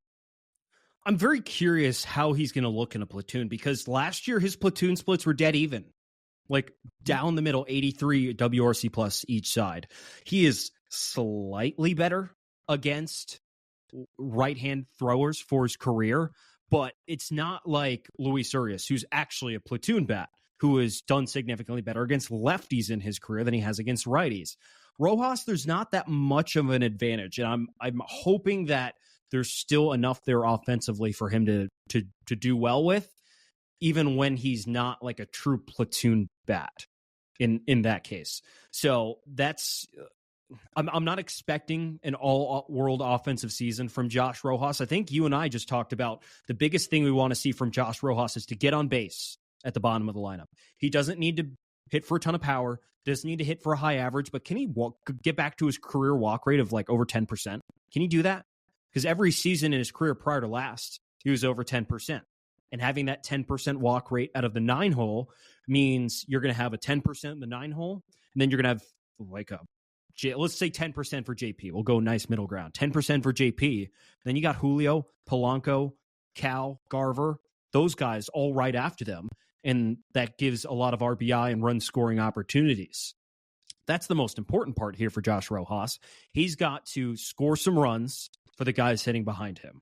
Speaker 1: I'm very curious how he's going to look in a platoon, because last year his platoon splits were dead even. Like down the middle, 83 WRC plus each side. He is slightly better against right-hand throwers for his career, but it's not like Luis Urias, who's actually a platoon bat, who has done significantly better against lefties in his career than he has against righties. Rojas, there's not that much of an advantage, and I'm hoping that there's still enough there offensively for him to do well with, even when he's not like a true platoon bat in that case. So that's I'm not expecting an all-world offensive season from Josh Rojas. I think you and I just talked about the biggest thing we want to see from Josh Rojas is to get on base at the bottom of the lineup. He doesn't need to hit for a ton of power, doesn't need to hit for a high average, but can he get back to his career walk rate of like over 10%? Can he do that? Because every season in his career prior to last, he was over 10%. And having that 10% walk rate out of the 9-hole means you're going to have a 10% in the 9-hole, and then you're going to have like let's say 10% for JP. We'll go nice middle ground. 10% for JP. Then you got Julio, Polanco, Cal, Garver, those guys all right after them. And that gives a lot of RBI and run scoring opportunities. That's the most important part here for Josh Rojas. He's got to score some runs for the guys hitting behind him.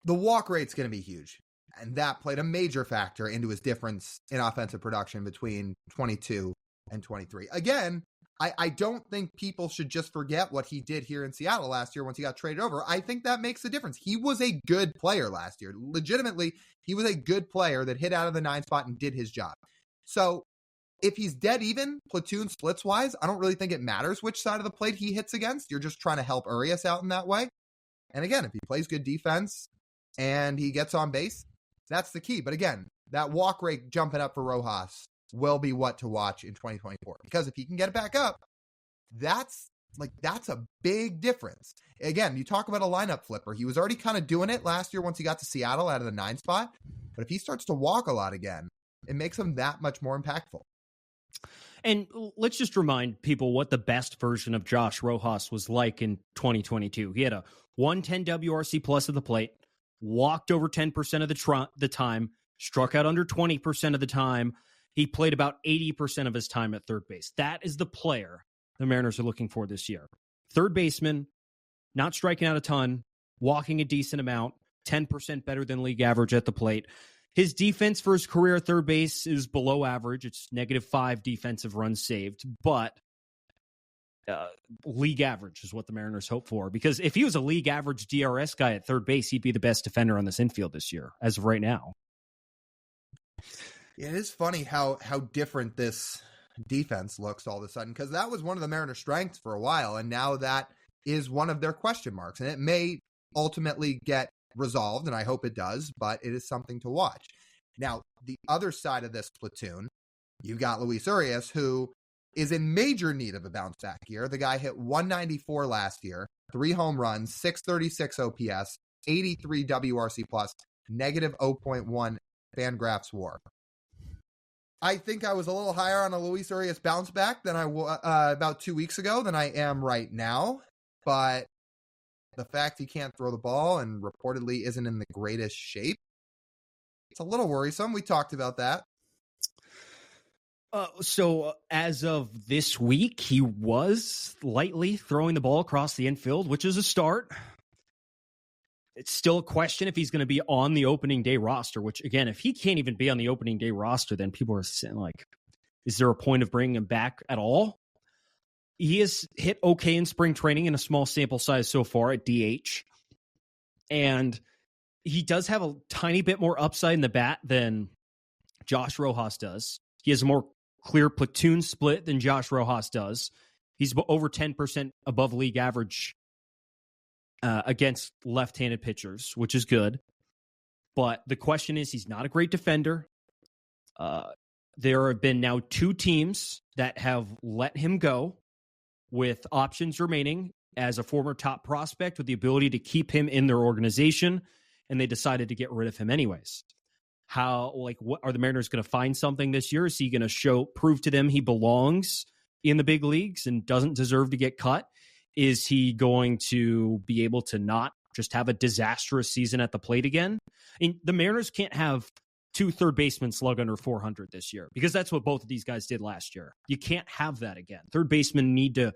Speaker 2: The walk rate's going to be huge. And that played a major factor into his difference in offensive production between 22 and 23. Again, I don't think people should just forget what he did here in Seattle last year once he got traded over. I think that makes a difference. He was a good player last year. Legitimately, he was a good player that hit out of the 9 spot and did his job. So if he's dead even, platoon splits wise, I don't really think it matters which side of the plate he hits against. You're just trying to help Urias out in that way. And again, if he plays good defense and he gets on base, that's the key. But again, that walk rate jumping up for Rojas will be what to watch in 2024. Because if he can get it back up, that's a big difference. Again, you talk about a lineup flipper. He was already kind of doing it last year once he got to Seattle out of the 9 spot. But if he starts to walk a lot again, it makes him that much more impactful.
Speaker 1: And let's just remind people what the best version of Josh Rojas was like in 2022. He had a 110 WRC plus at the plate, walked over 10% of the time, struck out under 20% of the time. He played about 80% of his time at third base. That is the player the Mariners are looking for this year. Third baseman, not striking out a ton, walking a decent amount, 10% better than league average at the plate. His defense for his career at third base is below average. It's -5 defensive runs saved, but league average is what the Mariners hope for. Because if he was a league average DRS guy at third base, he'd be the best defender on this infield this year, as of right now.
Speaker 2: It is funny how different this defense looks all of a sudden, because that was one of the Mariners' strengths for a while, and now that is one of their question marks. And it may ultimately get resolved, and I hope it does, but it is something to watch. Now, the other side of this platoon, you've got Luis Urias, who is in major need of a bounce back year. The guy hit 194 last year, 3 home runs, 636 OPS, 83 WRC plus, -0.1 Fangraphs WAR. I think I was a little higher on a Luis Urias bounce back than I was about 2 weeks ago than I am right now. But the fact he can't throw the ball and reportedly isn't in the greatest shape, it's a little worrisome. We talked about that.
Speaker 1: So as of this week, he was lightly throwing the ball across the infield, which is a start. It's still a question if he's going to be on the opening day roster, which, again, if he can't even be on the opening day roster, then people are saying, like, is there a point of bringing him back at all? He has hit okay in spring training in a small sample size so far at DH. And he does have a tiny bit more upside in the bat than Josh Rojas does. He has a more clear platoon split than Josh Rojas does. He's over 10% above league average against left-handed pitchers, which is good. But the question is, he's not a great defender. There have been now 2 teams that have let him go with options remaining as a former top prospect with the ability to keep him in their organization, and they decided to get rid of him anyways. What are the Mariners going to find something this year? Is he going to prove to them he belongs in the big leagues and doesn't deserve to get cut? Is he going to be able to not just have a disastrous season at the plate again? The Mariners can't have 2 third basemen slug under 400 this year, because that's what both of these guys did last year. You can't have that again. Third basemen need to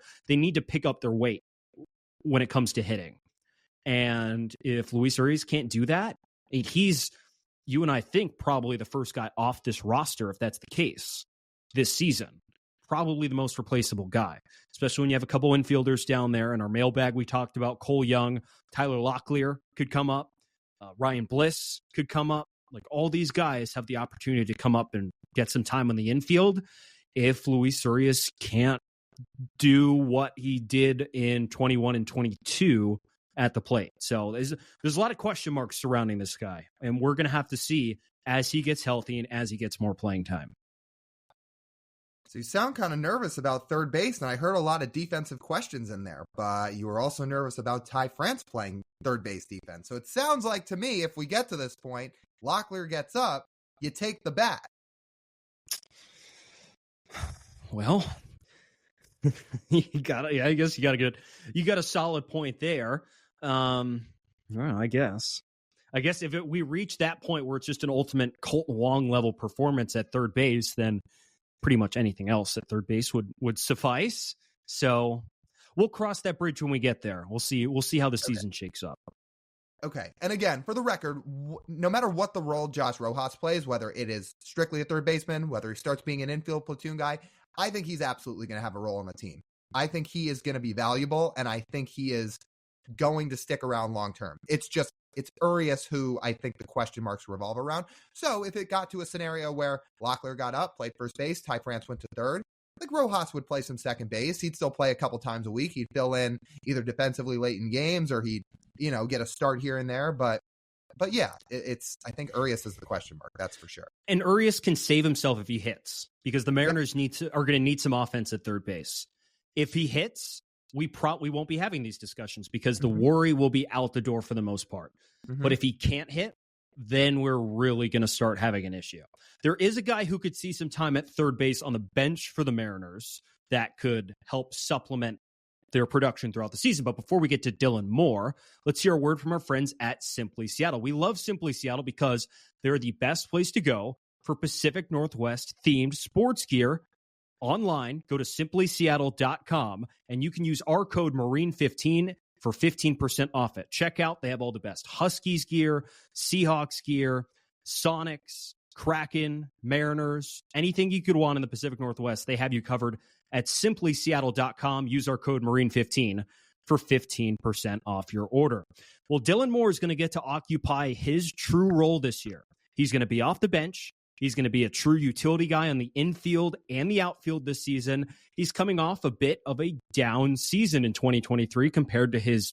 Speaker 1: pick up their weight when it comes to hitting. And if Luis Urias can't do that, he's you and I think probably the first guy off this roster, if that's the case, this season. Probably the most replaceable guy, especially when you have a couple infielders down there. In our mailbag, we talked about Cole Young, Tyler Locklear could come up, Ryan Bliss could come up. Like, all these guys have the opportunity to come up and get some time on the infield if Luis Urias can't do what he did in 21 and 22 at the plate. So there's a lot of question marks surrounding this guy, and we're going to have to see as he gets healthy and as he gets more playing time.
Speaker 2: So you sound kind of nervous about third base, and I heard a lot of defensive questions in there, but you were also nervous about Ty France playing third base defense. So it sounds like to me, if we get to this point, Locklear gets up, you take the bat.
Speaker 1: Well, I guess you got a solid point there. Well, I guess if we reach that point where it's just an ultimate Colton Wong level performance at third base, then pretty much anything else at third base would suffice. So we'll cross that bridge when we get there. We'll see how the season shakes up.
Speaker 2: Okay. And again, for the record, no matter what the role Josh Rojas plays, whether it is strictly a third baseman, whether he starts being an infield platoon guy, I think he's absolutely going to have a role on the team. I think he is going to be valuable, and I think he is going to stick around long term. It's Urias who I think the question marks revolve around. So if it got to a scenario where Locklear got up, played first base, Ty France went to third, like Rojas would play some second base. He'd still play a couple times a week. He'd fill in either defensively late in games, or he'd, get a start here and there. But yeah, I think Urias is the question mark. That's for sure.
Speaker 1: And Urias can save himself if he hits, because the Mariners are going to need some offense at third base. If he hits, we won't be having these discussions, because the worry will be out the door for the most part. But if he can't hit, then we're really going to start having an issue. There is a guy who could see some time at third base on the bench for the Mariners that could help supplement their production throughout the season. But before we get to Dylan Moore, let's hear a word from our friends at Simply Seattle. We love Simply Seattle because they're the best place to go for Pacific Northwest themed sports gear. Online, go to simplyseattle.com, and you can use our code Marine15 for 15% off at checkout. They have all the best Huskies gear, Seahawks gear, Sonics, Kraken, Mariners, anything you could want in the Pacific Northwest. They have you covered at simplyseattle.com. Use our code Marine15 for 15% off your order. Well, Dylan Moore is going to get to occupy his true role this year. He's going to be off the bench. He's going to be a true utility guy on the infield and the outfield this season. He's coming off a bit of a down season in 2023 compared to his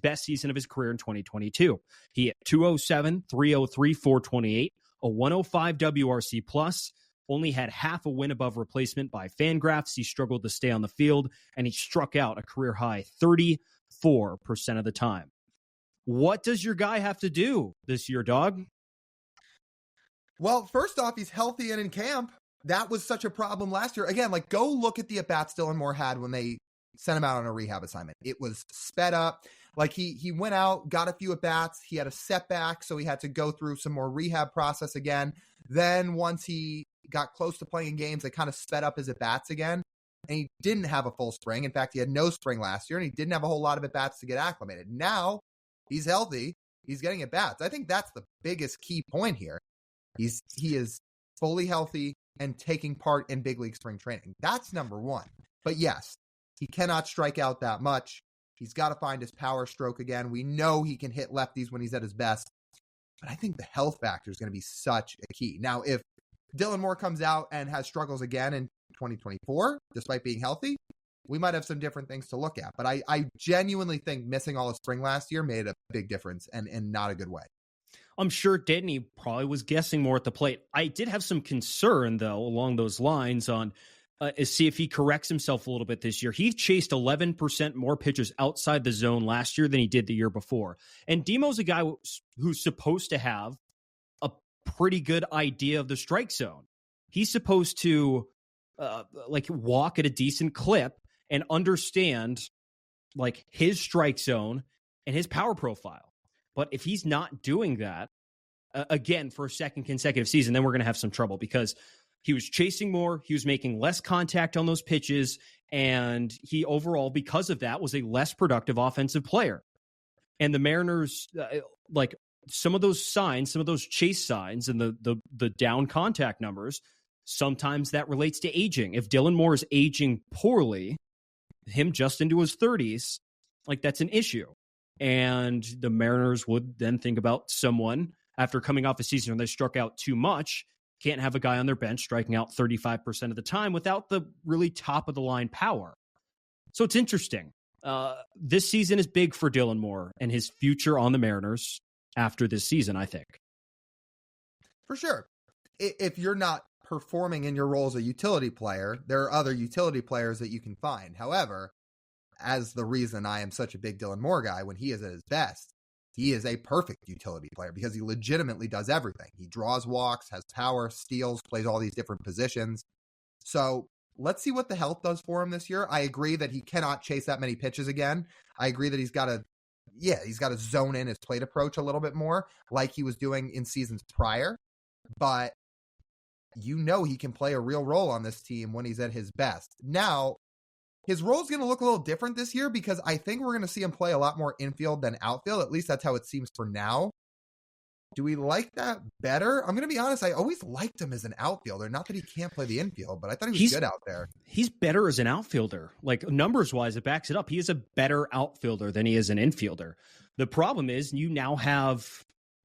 Speaker 1: best season of his career in 2022. He hit 207, 303, 428, a 105 WRC plus, only had half a win above replacement by Fangraphs. He struggled to stay on the field, and he struck out a career high 34% of the time. What does your guy have to do this year, dog?
Speaker 2: Well, first off, he's healthy and in camp. That was such a problem last year. Again, go look at the at-bats Dylan Moore had when they sent him out on a rehab assignment. It was sped up. He went out, got a few at-bats. He had a setback, so he had to go through some more rehab process again. Then once he got close to playing games, they kind of sped up his at-bats again. And he didn't have a full spring. In fact, he had no spring last year, and he didn't have a whole lot of at-bats to get acclimated. Now, he's healthy. He's getting at-bats. I think that's the biggest key point here. He is fully healthy and taking part in big league spring training. That's number one. But yes, he cannot strike out that much. He's got to find his power stroke again. We know he can hit lefties when he's at his best. But I think the health factor is going to be such a key. Now, if Dylan Moore comes out and has struggles again in 2024, despite being healthy, we might have some different things to look at. But I genuinely think missing all of spring last year made a big difference, and in not a good way.
Speaker 1: I'm sure it did, and he probably was guessing more at the plate. I did have some concern, though, along those lines on see if he corrects himself a little bit this year. He chased 11% more pitches outside the zone last year than he did the year before. And Demo's a guy who's supposed to have a pretty good idea of the strike zone. He's supposed to walk at a decent clip and understand his strike zone and his power profile. But if he's not doing that, again, for a second consecutive season, then we're going to have some trouble, because he was chasing more, he was making less contact on those pitches, and he overall, because of that, was a less productive offensive player. And the Mariners, some of those signs, some of those chase signs and the down contact numbers, sometimes that relates to aging. If Dylan Moore is aging poorly, him just into his 30s, like that's an issue. And the Mariners would then think about someone after coming off a season where they struck out too much, can't have a guy on their bench striking out 35% of the time without the really top of the line power. So it's interesting. This season is big for Dylan Moore and his future on the Mariners after this season, I think.
Speaker 2: For sure. If you're not performing in your role as a utility player, there are other utility players that you can find. However, as the reason I am such a big Dylan Moore guy, when he is at his best, he is a perfect utility player because he legitimately does everything. He draws walks, has power, steals, plays all these different positions. So let's see what the health does for him this year. I agree that he cannot chase that many pitches again. I agree that he's got to zone in his plate approach a little bit more like he was doing in seasons prior. But he can play a real role on this team when he's at his best. Now, his role is going to look a little different this year because I think we're going to see him play a lot more infield than outfield. At least that's how it seems for now. Do we like that better? I'm going to be honest. I always liked him as an outfielder. Not that he can't play the infield, but I thought he was good out there.
Speaker 1: He's better as an outfielder. Like numbers-wise, it backs it up. He is a better outfielder than he is an infielder. The problem is you now have,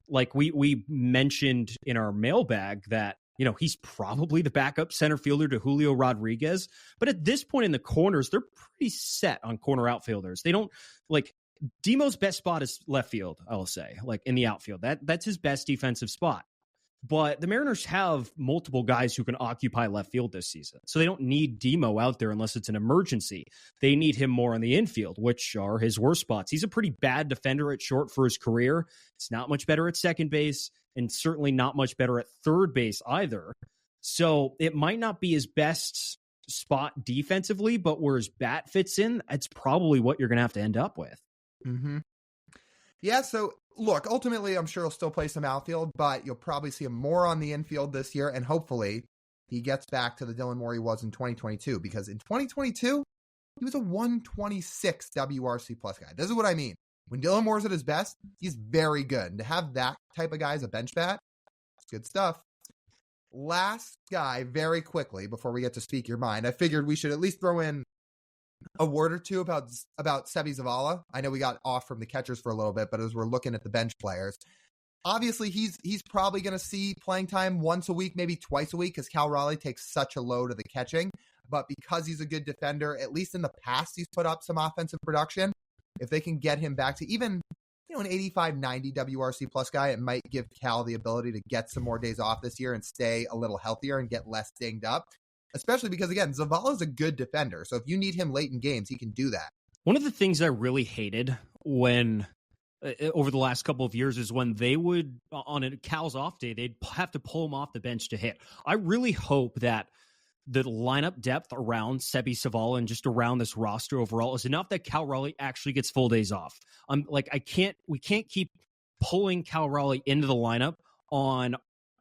Speaker 1: like we mentioned in our mailbag, that he's probably the backup center fielder to Julio Rodriguez. But at this point in the corners, they're pretty set on corner outfielders. They don't Demo's best spot is left field, I will say, like in the outfield. That's his best defensive spot. But the Mariners have multiple guys who can occupy left field this season. So they don't need Demo out there unless it's an emergency. They need him more on the infield, which are his worst spots. He's a pretty bad defender at short for his career. It's not much better at second base, and certainly not much better at third base either. So it might not be his best spot defensively, but where his bat fits in, that's probably what you're going to have to end up with.
Speaker 2: Mm-hmm. Yeah, so look, ultimately, I'm sure he'll still play some outfield, but you'll probably see him more on the infield this year, and hopefully he gets back to the Dylan Moore he was in 2022, because in 2022, he was a 126 WRC plus guy. This is what I mean. When Dylan Moore's at his best, he's very good. And to have that type of guy as a bench bat, it's good stuff. Last guy, very quickly, before we get to speak your mind, I figured we should at least throw in a word or two about Seby Zavala. I know we got off from the catchers for a little bit, but as we're looking at the bench players, obviously he's probably going to see playing time once a week, maybe twice a week, because Cal Raleigh takes such a load of the catching. But because he's a good defender, at least in the past, he's put up some offensive production. If they can get him back to even, an 85, 90 WRC plus guy, it might give Cal the ability to get some more days off this year and stay a little healthier and get less dinged up. Especially because, again, Zavala is a good defender. So if you need him late in games, he can do that.
Speaker 1: One of the things I really hated when over the last couple of years is when they would, on a Cal's off day, they'd have to pull him off the bench to hit. I really hope that the lineup depth around Seby Zavala and just around this roster overall is enough that Cal Raleigh actually gets full days off. We can't keep pulling Cal Raleigh into the lineup on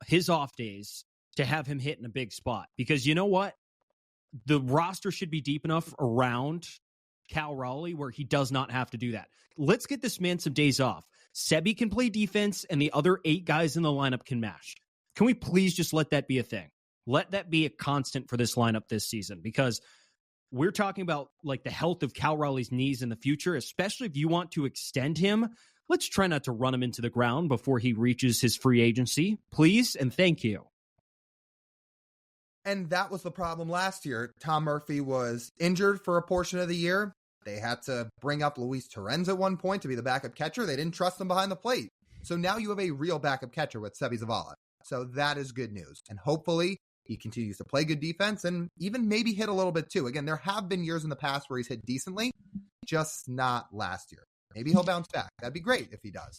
Speaker 1: his off days to have him hit in a big spot, because you know what? The roster should be deep enough around Cal Raleigh where he does not have to do that. Let's get this man some days off. Seby can play defense and the other 8 guys in the lineup can mash. Can we please just let that be a thing? Let that be a constant for this lineup this season, because we're talking about the health of Cal Raleigh's knees in the future, especially if you want to extend him. Let's try not to run him into the ground before he reaches his free agency, please, and thank you.
Speaker 2: And that was the problem last year. Tom Murphy was injured for a portion of the year. They had to bring up Luis Torrens at one point to be the backup catcher. They didn't trust him behind the plate. So now you have a real backup catcher with Seby Zavala. So that is good news. And hopefully he continues to play good defense and even maybe hit a little bit too. Again, there have been years in the past where he's hit decently, just not last year. Maybe he'll bounce back. That'd be great if he does.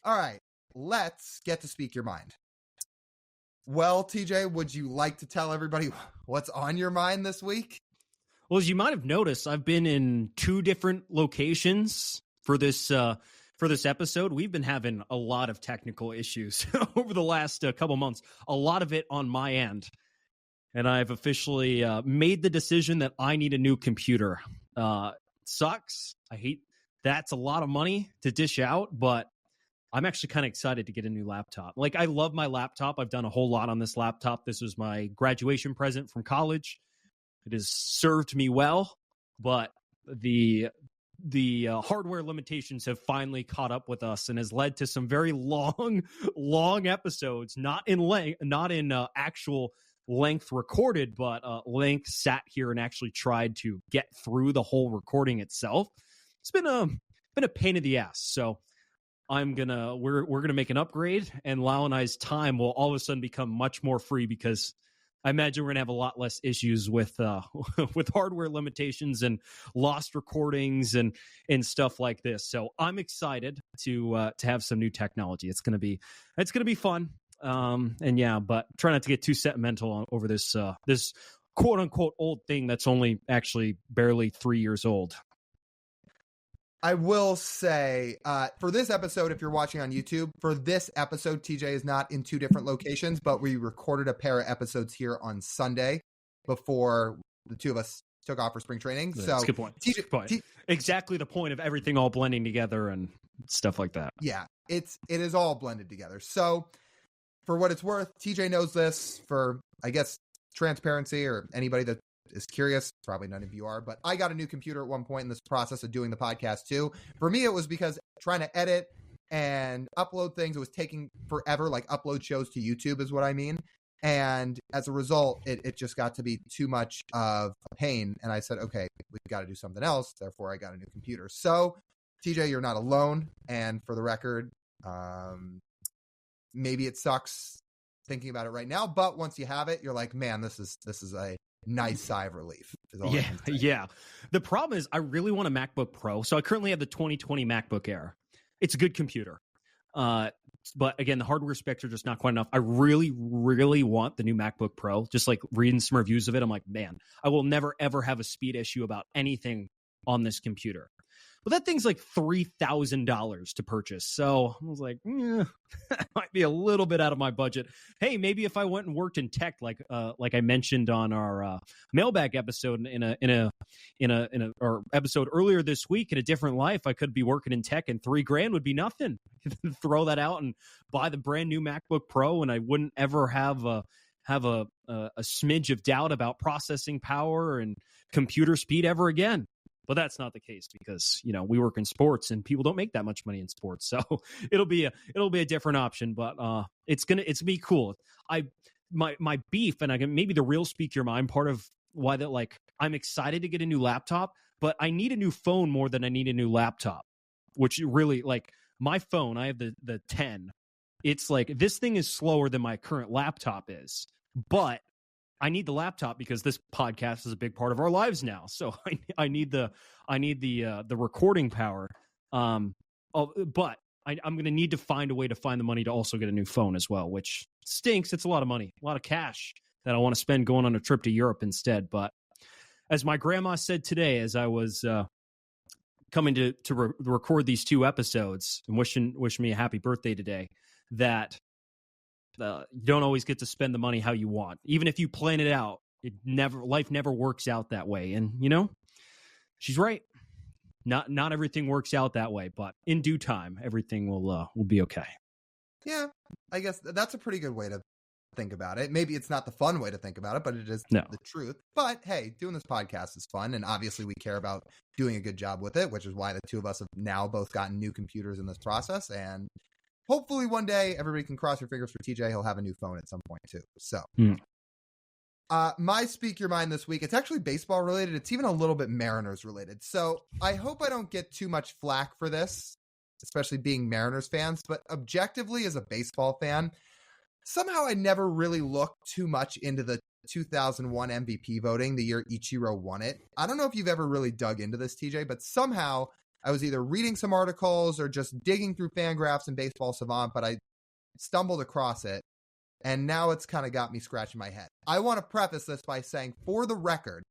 Speaker 2: All right, let's get to Speak Your Mind. Well, TJ, would you like to tell everybody what's on your mind this week?
Speaker 1: Well, as you might have noticed, I've been in 2 different locations for this episode. We've been having a lot of technical issues over the last couple months, a lot of it on my end. And I've officially made the decision that I need a new computer. Sucks. I hate that's a lot of money to dish out, but I'm actually kind of excited to get a new laptop. Like, I love my laptop. I've done a whole lot on this laptop. This was my graduation present from college. It has served me well, but the hardware limitations have finally caught up with us and has led to some very long episodes, not in actual length recorded, but length sat here and actually tried to get through the whole recording itself. It's been a pain in the ass. So we're gonna make an upgrade, and Lyle and I's time will all of a sudden become much more free, because I imagine we're gonna have a lot less issues with with hardware limitations and lost recordings and stuff like this. So I'm excited to have some new technology. It's gonna be fun. And yeah, but try not to get too sentimental over this this quote unquote old thing that's only actually barely 3 years old.
Speaker 2: I will say, for this episode, if you're watching on YouTube, for this episode, TJ is not in 2 different locations, but we recorded a pair of episodes here on Sunday before the 2 of us took off for spring training. So
Speaker 1: that's a good point. Exactly the point of everything all blending together and stuff like that.
Speaker 2: Yeah, it is all blended together. So for what it's worth, TJ knows this. For, I guess, transparency, or anybody that is curious, probably none of you are, but I got a new computer at one point in this process of doing the podcast too. For me, it was because trying to edit and upload things, it was taking forever, like upload shows to YouTube is what I mean. And as a result, it just got to be too much of a pain. And I said, okay, we've got to do something else. Therefore, I got a new computer. So TJ, you're not alone. And for the record, maybe it sucks thinking about it right now, but once you have it, you're like, man, this is a nice sigh of relief.
Speaker 1: Yeah. The problem is I really want a MacBook Pro. So I currently have the 2020 MacBook Air. It's a good computer. But again, the hardware specs are just not quite enough. I really, really want the new MacBook Pro. Just like reading some reviews of it, I'm like, man, I will never, ever have a speed issue about anything on this computer. But that thing's like $3,000 to purchase. So I was like, that might be a little bit out of my budget. Hey, maybe if I went and worked in tech, like I mentioned on our mailbag episode or episode earlier this week, in a different life, I could be working in tech, and $3,000 would be nothing. Throw that out and buy the brand new MacBook Pro, and I wouldn't ever have a smidge of doubt about processing power and computer speed ever again. But that's not the case, because, we work in sports and people don't make that much money in sports. So it'll be a different option, but it's gonna be cool. My beef, and maybe the real speak your mind part of why that, like, I'm excited to get a new laptop, but I need a new phone more than I need a new laptop, which really, like, my phone, I have the 10. It's like, this thing is slower than my current laptop is, but I need the laptop because this podcast is a big part of our lives now. So I need the recording power. But I'm going to need to find a way to find the money to also get a new phone as well, which stinks. It's a lot of money, a lot of cash that I want to spend going on a trip to Europe instead. But as my grandma said today, as I was coming to record these 2 episodes and wishing me a happy birthday today, that you don't always get to spend the money how you want. Even if you plan it out, life never works out that way. And she's right. Not everything works out that way, but in due time, everything will be okay.
Speaker 2: Yeah, I guess that's a pretty good way to think about it. Maybe it's not the fun way to think about it, but it is the truth. But hey, doing this podcast is fun, and obviously we care about doing a good job with it, which is why the 2 of us have now both gotten new computers in this process. And hopefully one day everybody can cross your fingers for TJ. He'll have a new phone at some point too. So my Speak Your Mind this week, it's actually baseball related. It's even a little bit Mariners related. So I hope I don't get too much flack for this, especially being Mariners fans, but objectively as a baseball fan, somehow I never really looked too much into the 2001 MVP voting, the year Ichiro won it. I don't know if you've ever really dug into this, TJ, but somehow I was either reading some articles or just digging through Fangraphs and Baseball Savant, but I stumbled across it, and now it's kind of got me scratching my head. I want to preface this by saying, for the record,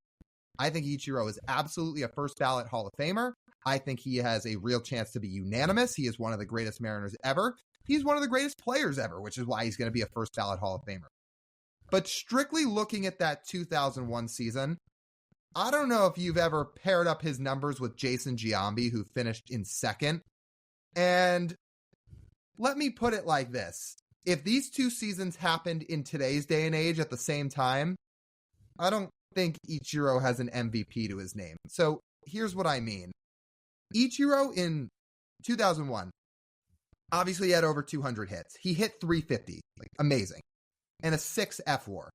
Speaker 2: I think Ichiro is absolutely a first ballot Hall of Famer. I think he has a real chance to be unanimous. He is one of the greatest Mariners ever. He's one of the greatest players ever, which is why he's going to be a first ballot Hall of Famer. But strictly looking at that 2001 season, I don't know if you've ever paired up his numbers with Jason Giambi, who finished in second. And let me put it like this. If these two seasons happened in today's day and age at the same time, I don't think Ichiro has an MVP to his name. So here's what I mean. Ichiro in 2001, obviously he had over 200 hits. He hit 350, like amazing, and a 6 F-WAR.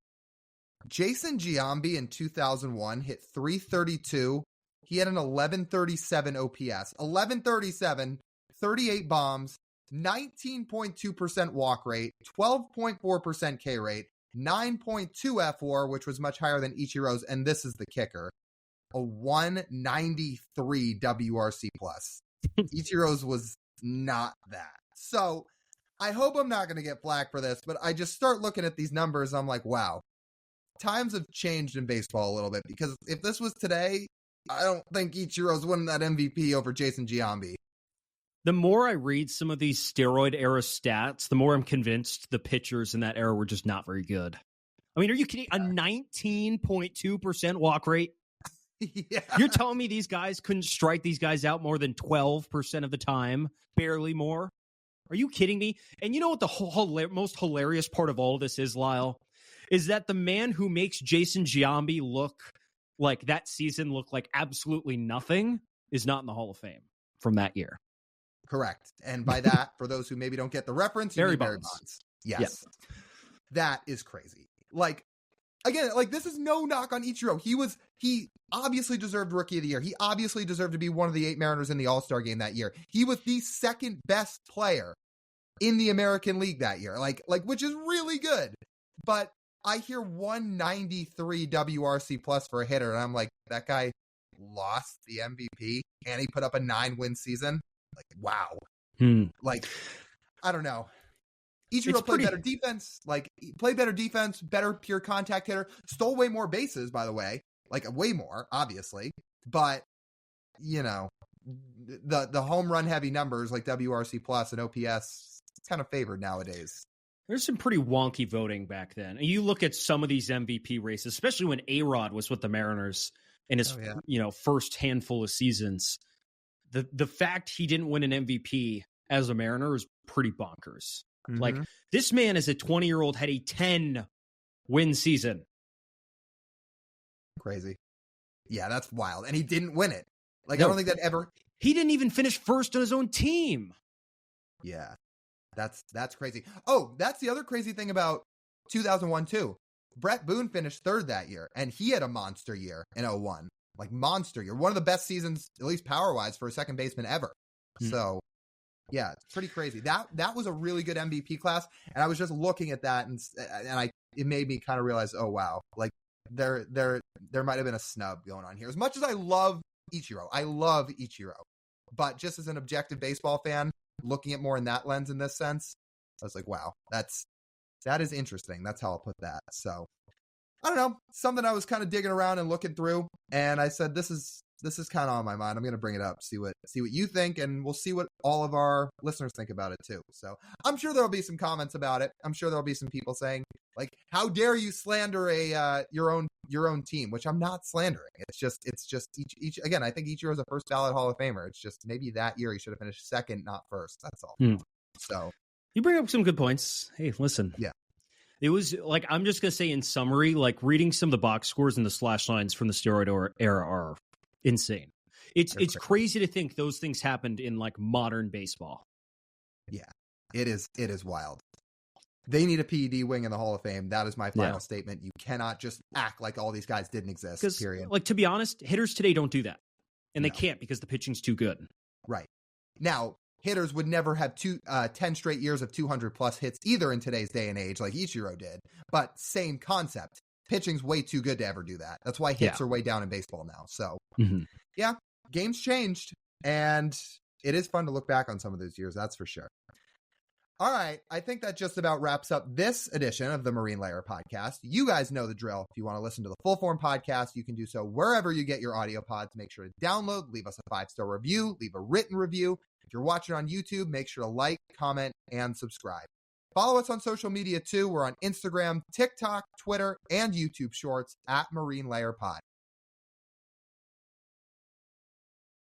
Speaker 2: Jason Giambi in 2001 hit 332. He had an 1137 OPS, 1137, 38 bombs, 19.2% walk rate, 12.4% K rate, 9.2 F-WAR, which was much higher than Ichiro's, and this is the kicker, a 193 WRC plus. Ichiro's was not that. So I hope I'm not going to get flack for this, but I just start looking at these numbers, I'm like, wow, times have changed in baseball a little bit, because if this was today, I don't think Ichiro's winning that MVP over Jason Giambi.
Speaker 1: The more I read some of these steroid era stats, the more I'm convinced the pitchers in that era were just not very good. I mean, are you kidding? A 19.2% walk rate?
Speaker 2: Yeah.
Speaker 1: You're telling me these guys couldn't strike these guys out more than 12% of the time? Barely more? Are you kidding me? And you know what the most hilarious part of all of this is, Lyle? Is that the man who makes Jason Giambi look like that season look like absolutely nothing is not in the Hall of Fame from that year.
Speaker 2: Correct. And by that, for those who maybe don't get the reference, Barry Bonds. Yes. Yep. That is crazy. Like, again, like, this is no knock on Ichiro. He obviously deserved Rookie of the Year. He obviously deserved to be one of the 8 Mariners in the All-Star game that year. He was the second best player in the American League that year, like which is really good. But I hear 193 WRC plus for a hitter, and I'm like, that guy lost the MVP, and he put up a 9-win season. Like, wow. Like, I don't know. Ichiro played better defense. Like, he played better defense, better pure contact hitter, stole way more bases, by the way. Like, way more, obviously. But, you know, the home run heavy numbers like WRC plus and OPS, it's kind of favored nowadays.
Speaker 1: There's some pretty wonky voting back then. And you look at some of these MVP races, especially when A-Rod was with the Mariners in his first handful of seasons. The fact he didn't win an MVP as a Mariner is pretty bonkers. Mm-hmm. Like, this man as a 20-year-old had a 10-win season.
Speaker 2: Crazy. Yeah, that's wild. And he didn't win it. Like, no. I don't think that ever...
Speaker 1: He didn't even finish first on his own team.
Speaker 2: Yeah. That's crazy. Oh, that's the other crazy thing about 2001 too. Brett Boone finished 3rd that year, and he had a monster year in 01. Like, monster year. One of the best seasons, at least power-wise, for a second baseman ever. So, yeah, it's pretty crazy. That was a really good MVP class, and I was just looking at that, and it made me kind of realize, oh, wow. Like, there might have been a snub going on here. As much as I love Ichiro, but just as an objective baseball fan, looking at more in that lens in this sense, I was like, wow, that is interesting. That's how I'll put that. So I don't know, something I was kind of digging around and looking through, and I said, this is kind of on my mind. I'm going to bring it up, see what you think, and we'll see what all of our listeners think about it too. So I'm sure there'll be some comments about it. I'm sure there'll be some people saying, like, how dare you slander your own team, which I'm not slandering. It's just each again, I think Ichiro's a first ballot Hall of Famer. It's just maybe that year he should have finished 2nd, not 1st. That's all. So
Speaker 1: you bring up some good points. Hey, listen.
Speaker 2: Yeah.
Speaker 1: It was like, I'm just going to say in summary, like, reading some of the box scores and the slash lines from the steroid era are insane. It's crazy to think those things happened in, like, modern baseball.
Speaker 2: Yeah, it is wild. They need a PED wing in the Hall of Fame. That is my final statement. You cannot just act like all these guys didn't exist, period.
Speaker 1: Like, to be honest, hitters today don't do that. And they can't, because the pitching's too good.
Speaker 2: Right. Now, hitters would never have 10 straight years of 200-plus hits either in today's day and age like Ichiro did. But same concept. Pitching's way too good to ever do that. That's why hits are way down in baseball now. So, yeah, game's changed. And it is fun to look back on some of those years, that's for sure. All right, I think that just about wraps up this edition of the Marine Layer podcast. You guys know the drill. If you want to listen to the full form podcast, you can do so wherever you get your audio pods. Make sure to download, leave us a 5-star review, leave a written review. If you're watching on YouTube, make sure to like, comment, and subscribe. Follow us on social media too. We're on Instagram, TikTok, Twitter, and YouTube Shorts at Marine Layer Pod.